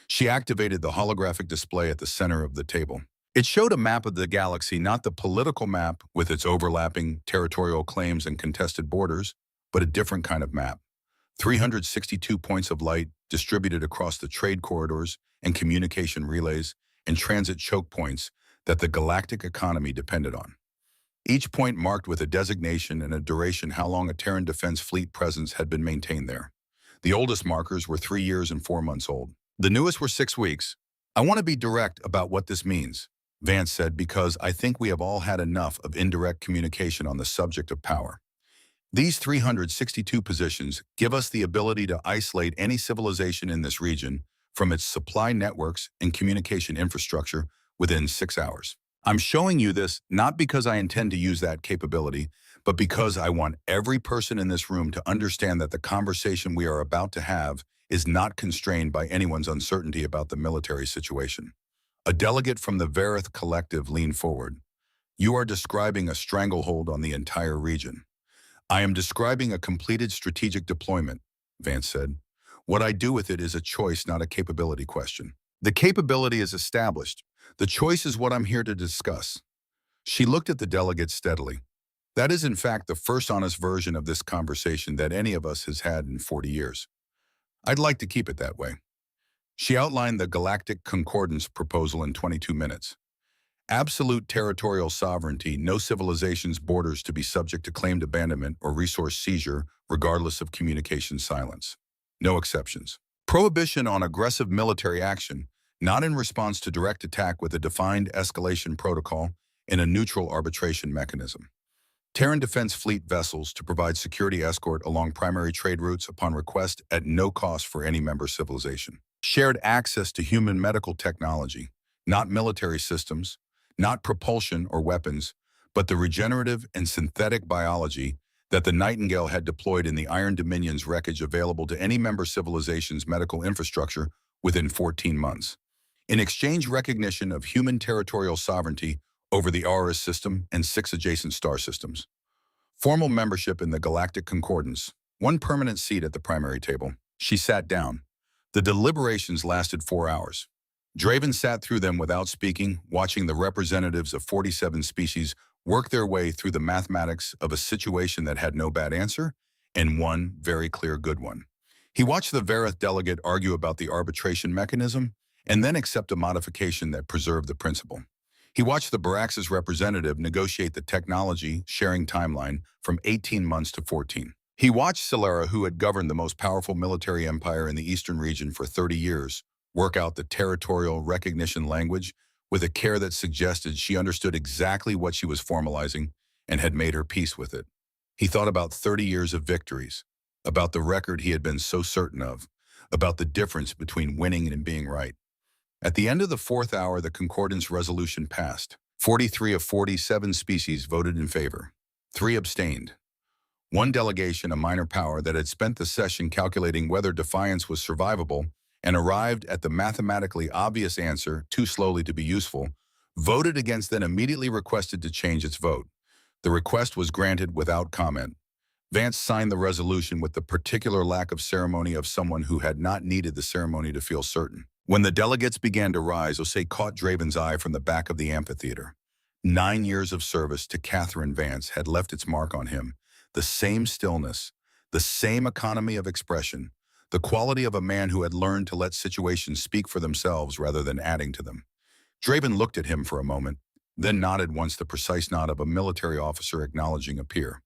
She activated the holographic display at the center of the table. It showed a map of the galaxy, not the political map with its overlapping territorial claims and contested borders, but a different kind of map. 362 points of light distributed across the trade corridors and communication relays and transit choke points that the galactic economy depended on. Each point marked with a designation and a duration how long a Terran Defense Fleet presence had been maintained there. The oldest markers were 3 years and 4 months old. The newest were 6 weeks. I want to be direct about what this means. Vance said, because I think we have all had enough of indirect communication on the subject of power. These 362 positions give us the ability to isolate any civilization in this region from its supply networks and communication infrastructure within 6 hours. I'm showing you this not because I intend to use that capability, but because I want every person in this room to understand that the conversation we are about to have is not constrained by anyone's uncertainty about the military situation. A delegate from the Verith Collective leaned forward. You are describing a stranglehold on the entire region. I am describing a completed strategic deployment, Vance said. What I do with it is a choice, not a capability question. The capability is established. The choice is what I'm here to discuss. She looked at the delegate steadily. That is, in fact, the first honest version of this conversation that any of us has had in 40 years. I'd like to keep it that way. She outlined the Galactic Concordance proposal in 22 minutes. Absolute territorial sovereignty, no civilization's borders to be subject to claimed abandonment or resource seizure, regardless of communication silence. No exceptions. Prohibition on aggressive military action, not in response to direct attack with a defined escalation protocol and a neutral arbitration mechanism. Terran Defense Fleet vessels to provide security escort along primary trade routes upon request at no cost for any member civilization. Shared access to human medical technology, not military systems, not propulsion or weapons, but the regenerative and synthetic biology that the Nightingale had deployed in the Iron Dominion's wreckage available to any member civilization's medical infrastructure within 14 months. In exchange, recognition of human territorial sovereignty over the Aurus system and 6 adjacent star systems. Formal membership in the Galactic Concordance, 1 permanent seat at the primary table. She sat down. The deliberations lasted 4 hours. Draven sat through them without speaking, watching the representatives of 47 species work their way through the mathematics of a situation that had no bad answer and one very clear good one. He watched the Verith delegate argue about the arbitration mechanism and then accept a modification that preserved the principle. He watched the Barax's representative negotiate the technology sharing timeline from 18 months to 14. He watched Solera, who had governed the most powerful military empire in the eastern region for 30 years, work out the territorial recognition language with a care that suggested she understood exactly what she was formalizing and had made her peace with it. He thought about 30 years of victories, about the record he had been so certain of, about the difference between winning and being right. At the end of the 4th hour, the Concordance resolution passed. 43 of 47 species voted in favor. 3 abstained. 1 delegation, a minor power that had spent the session calculating whether defiance was survivable and arrived at the mathematically obvious answer, too slowly to be useful, voted against, then immediately requested to change its vote. The request was granted without comment. Vance signed the resolution with the particular lack of ceremony of someone who had not needed the ceremony to feel certain. When the delegates began to rise, Osei caught Draven's eye from the back of the amphitheater. 9 years of service to Catherine Vance had left its mark on him. The same stillness, the same economy of expression, the quality of a man who had learned to let situations speak for themselves rather than adding to them. Draven looked at him for a moment, then nodded once, the precise nod of a military officer acknowledging a peer.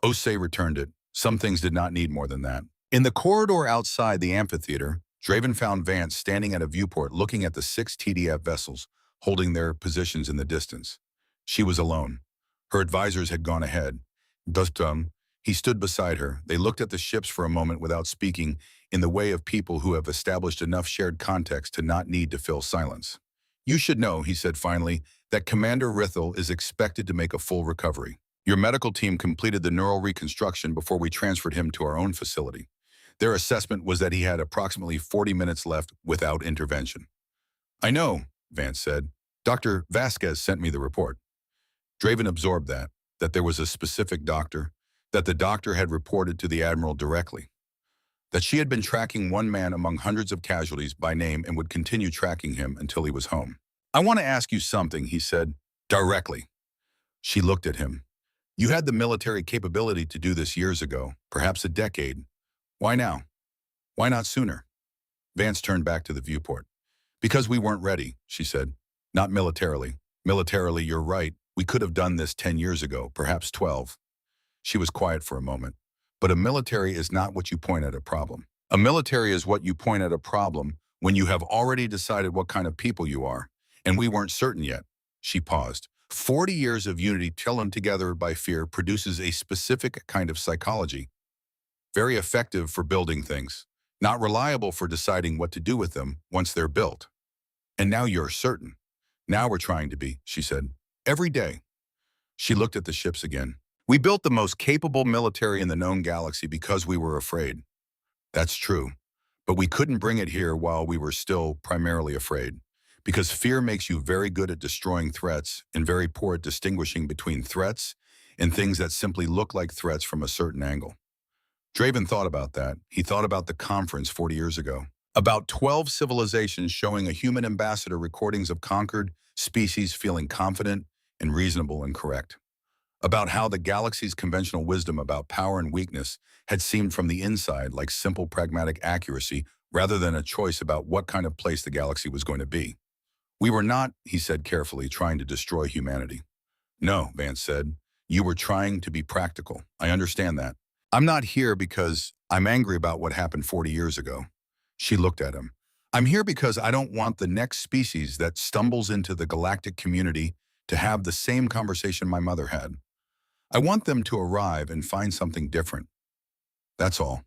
Osei returned it. Some things did not need more than that. In the corridor outside the amphitheater, Draven found Vance standing at a viewport looking at the 6 TDF vessels, holding their positions in the distance. She was alone. Her advisors had gone ahead. He stood beside her. They looked at the ships for a moment without speaking, in the way of people who have established enough shared context to not need to fill silence. You should know, he said finally, that Commander Rithel is expected to make a full recovery. Your medical team completed the neural reconstruction before we transferred him to our own facility. Their assessment was that he had approximately 40 minutes left without intervention. I know, Vance said. Dr. Vasquez sent me the report. Draven absorbed that there was a specific doctor, that the doctor had reported to the Admiral directly, that she had been tracking one man among hundreds of casualties by name and would continue tracking him until he was home. I want to ask you something, he said, directly. She looked at him. You had the military capability to do this years ago, perhaps a decade. Why now? Why not sooner? Vance turned back to the viewport. Because we weren't ready, she said. Not militarily. Militarily, you're right. We could have done this 10 years ago, perhaps 12. She was quiet for a moment. But a military is not what you point at a problem. A military is what you point at a problem when you have already decided what kind of people you are, and we weren't certain yet. She paused. 40 years of unity thrown together by fear produces a specific kind of psychology, very effective for building things, not reliable for deciding what to do with them once they're built. And now you're certain. Now we're trying to be, she said. Every day. She looked at the ships again. We built the most capable military in the known galaxy because we were afraid. That's true. But we couldn't bring it here while we were still primarily afraid. Because fear makes you very good at destroying threats and very poor at distinguishing between threats and things that simply look like threats from a certain angle. Draven thought about that. He thought about the conference 40 years ago. About 12 civilizations showing a human ambassador recordings of conquered species feeling confident and reasonable and correct. About how the galaxy's conventional wisdom about power and weakness had seemed from the inside like simple pragmatic accuracy rather than a choice about what kind of place the galaxy was going to be. We were not, he said carefully, trying to destroy humanity. No, Vance said. You were trying to be practical. I understand that. I'm not here because I'm angry about what happened 40 years ago. She looked at him. I'm here because I don't want the next species that stumbles into the galactic community to have the same conversation my mother had. I want them to arrive and find something different. That's all.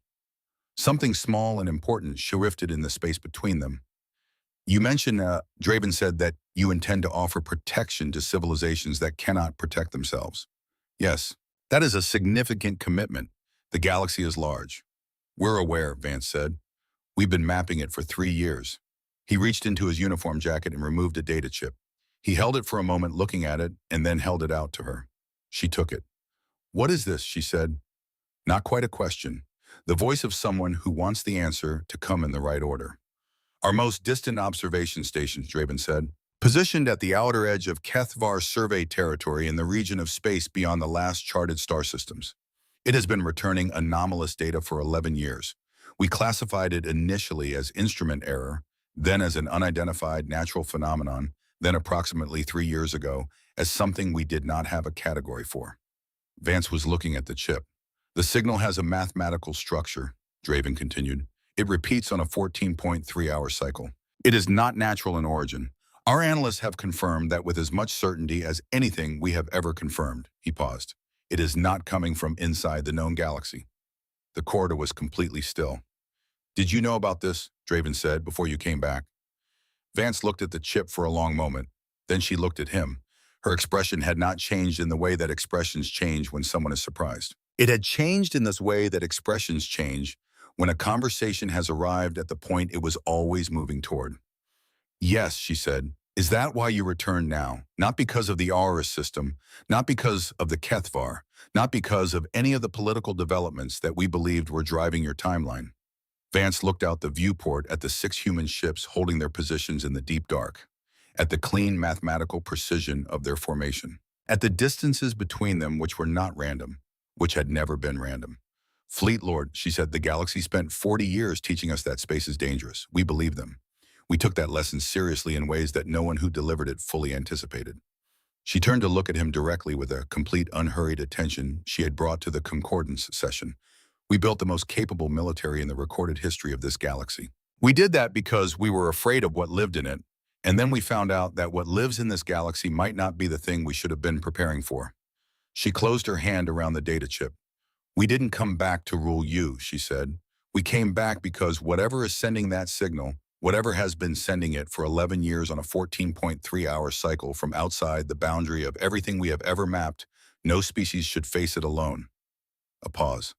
Something small and important shifted in the space between them. You mentioned, Draven said that you intend to offer protection to civilizations that cannot protect themselves. Yes, that is a significant commitment. The galaxy is large. We're aware, Vance said. We've been mapping it for 3 years. He reached into his uniform jacket and removed a data chip. He held it for a moment, looking at it, and then held it out to her. She took it. What is this? She said. Not quite a question. The voice of someone who wants the answer to come in the right order. Our most distant observation station, Draven said, positioned at the outer edge of Kethvar survey territory in the region of space beyond the last charted star systems. It has been returning anomalous data for 11 years. We classified it initially as instrument error, then as an unidentified natural phenomenon, then approximately 3 years ago as something we did not have a category for. Vance was looking at the chip. The signal has a mathematical structure, Draven continued. It repeats on a 14.3-hour cycle. It is not natural in origin. Our analysts have confirmed that with as much certainty as anything we have ever confirmed. He paused. It is not coming from inside the known galaxy. The corridor was completely still. Did you know about this? Draven said, before you came back. Vance looked at the chip for a long moment. Then she looked at him. Her expression had not changed in the way that expressions change when someone is surprised. It had changed in this way that expressions change when a conversation has arrived at the point it was always moving toward. Yes, she said. Is that why you returned now? Not because of the Aura system, not because of the Kethvar, not because of any of the political developments that we believed were driving your timeline. Vance looked out the viewport at the 6 human ships holding their positions in the deep dark, at the clean mathematical precision of their formation, at the distances between them which were not random, which had never been random. Fleet Lord, she said, the galaxy spent 40 years teaching us that space is dangerous. We believe them. We took that lesson seriously in ways that no one who delivered it fully anticipated. She turned to look at him directly with a complete unhurried attention she had brought to the concordance session. We built the most capable military in the recorded history of this galaxy. We did that because we were afraid of what lived in it, and then we found out that what lives in this galaxy might not be the thing we should have been preparing for. She closed her hand around the data chip. We didn't come back to rule you, she said. We came back because whatever is sending that signal, whatever has been sending it for 11 years on a 14.3-hour cycle from outside the boundary of everything we have ever mapped, no species should face it alone. A pause.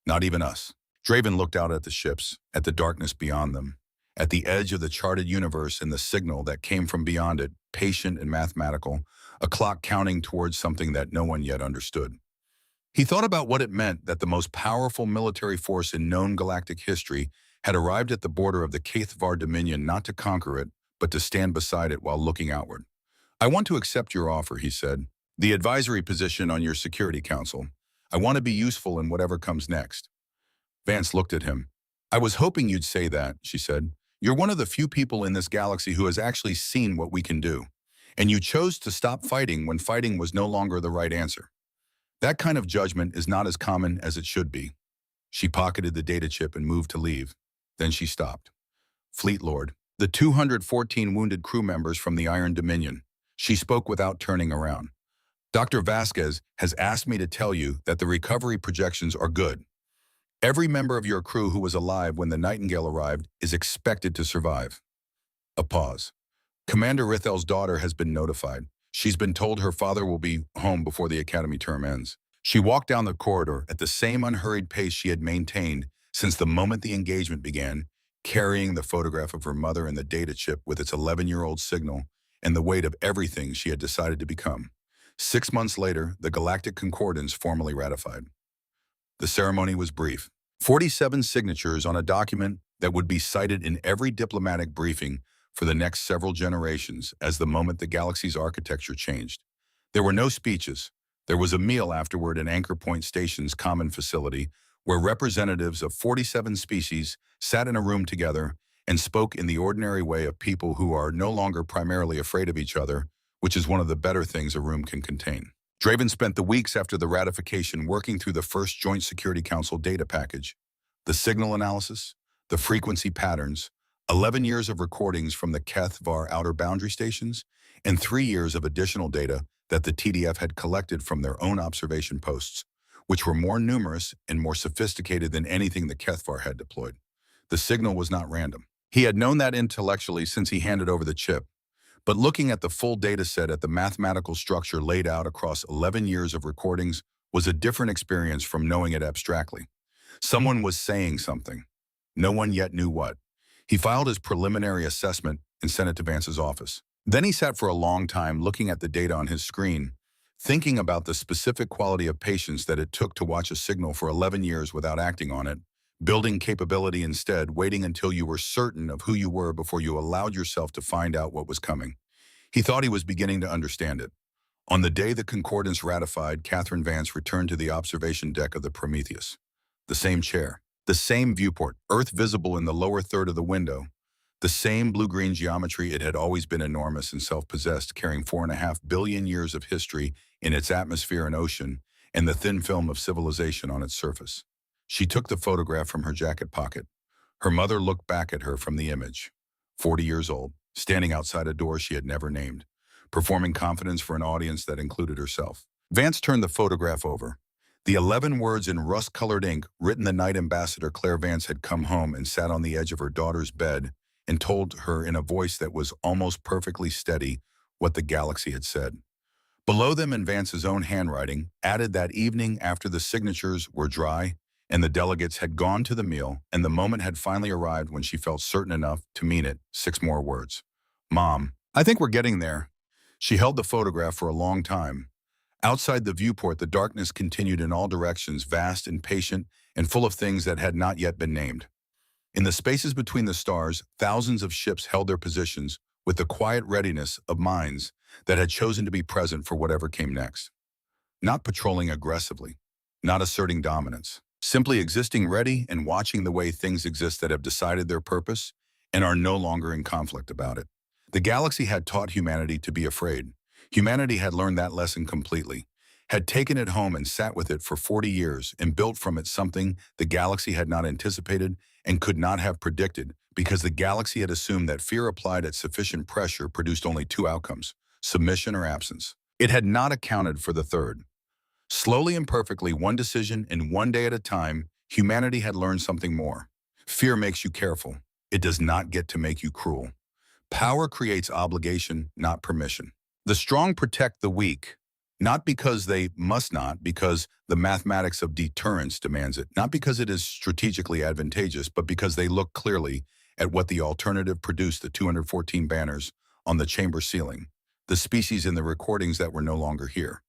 Not even us. Draven looked out at the ships, at the darkness beyond them, at the edge of the charted universe and the signal that came from beyond it, patient and mathematical, a clock counting towards something that no one yet understood. He thought about what it meant that the most powerful military force in known galactic history had arrived at the border of the Kethvar Dominion not to conquer it, but to stand beside it while looking outward. I want to accept your offer, he said. The advisory position on your Security Council. I want to be useful in whatever comes next. Vance looked at him. I was hoping you'd say that, she said. You're one of the few people in this galaxy who has actually seen what we can do. And you chose to stop fighting when fighting was no longer the right answer. That kind of judgment is not as common as it should be. She pocketed the data chip and moved to leave. Then she stopped. Fleet Lord, the 214 wounded crew members from the Iron Dominion. She spoke without turning around. Dr. Vasquez has asked me to tell you that the recovery projections are good. Every member of your crew who was alive when the Nightingale arrived is expected to survive. A pause. Commander Rithel's daughter has been notified. She's been told her father will be home before the academy term ends. She walked down the corridor at the same unhurried pace she had maintained since the moment the engagement began, carrying the photograph of her mother and the data chip with its 11-year-old signal and the weight of everything she had decided to become. 6 months later, the Galactic Concordance formally ratified. The ceremony was brief. 47 signatures on a document that would be cited in every diplomatic briefing for the next several generations as the moment the galaxy's architecture changed. There were no speeches. There was a meal afterward in Anchor Point Station's common facility where representatives of 47 species sat in a room together and spoke in the ordinary way of people who are no longer primarily afraid of each other, which is one of the better things a room can contain. Draven spent the weeks after the ratification working through the first Joint Security Council data package, the signal analysis, the frequency patterns, 11 years of recordings from the Kethvar outer boundary stations, and 3 years of additional data that the TDF had collected from their own observation posts, which were more numerous and more sophisticated than anything the Kethvar had deployed. The signal was not random. He had known that intellectually since he handed over the chip, but looking at the full data set at the mathematical structure laid out across 11 years of recordings was a different experience from knowing it abstractly. Someone was saying something. No one yet knew what. He filed his preliminary assessment and sent it to Vance's office. Then he sat for a long time looking at the data on his screen, thinking about the specific quality of patience that it took to watch a signal for 11 years without acting on it, building capability instead, waiting until you were certain of who you were before you allowed yourself to find out what was coming. He thought he was beginning to understand it. On the day the concordance ratified, Catherine Vance returned to the observation deck of the Prometheus. The same chair, the same viewport, Earth visible in the lower third of the window, the same blue-green geometry. It had always been enormous and self-possessed, carrying 4.5 billion years of history in its atmosphere and ocean, and the thin film of civilization on its surface. She took the photograph from her jacket pocket. Her mother looked back at her from the image, 40 years old, standing outside a door she had never named, performing confidence for an audience that included herself. Vance turned the photograph over. The 11 words in rust-colored ink written the night Ambassador Claire Vance had come home and sat on the edge of her daughter's bed and told her in a voice that was almost perfectly steady what the galaxy had said. Below them in Vance's own handwriting, added that evening after the signatures were dry and the delegates had gone to the meal and the moment had finally arrived when she felt certain enough to mean it, 6 more words. Mom, I think we're getting there. She held the photograph for a long time. Outside the viewport, the darkness continued in all directions, vast and patient and full of things that had not yet been named. In the spaces between the stars, thousands of ships held their positions with the quiet readiness of minds that had chosen to be present for whatever came next. Not patrolling aggressively, not asserting dominance, simply existing ready and watching the way things exist that have decided their purpose and are no longer in conflict about it. The galaxy had taught humanity to be afraid. Humanity had learned that lesson completely, had taken it home and sat with it for 40 years and built from it something the galaxy had not anticipated and could not have predicted because the galaxy had assumed that fear applied at sufficient pressure produced only 2 outcomes, submission or absence. It had not accounted for the third. Slowly and perfectly, one decision and one day at a time, humanity had learned something more. Fear makes you careful. It does not get to make you cruel. Power creates obligation, not permission. The strong protect the weak, not because they must not, because the mathematics of deterrence demands it, not because it is strategically advantageous, but because they look clearly at what the alternative produced, the 214 banners on the chamber ceiling, the species in the recordings that were no longer here.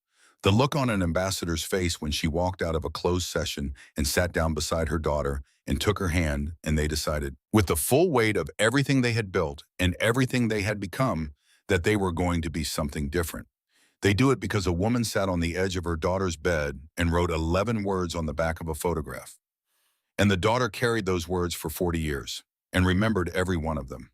The look on an ambassador's face when she walked out of a closed session and sat down beside her daughter and took her hand, and they decided, with the full weight of everything they had built and everything they had become, that they were going to be something different. They do it because a woman sat on the edge of her daughter's bed and wrote 11 words on the back of a photograph. And the daughter carried those words for 40 years and remembered every one of them.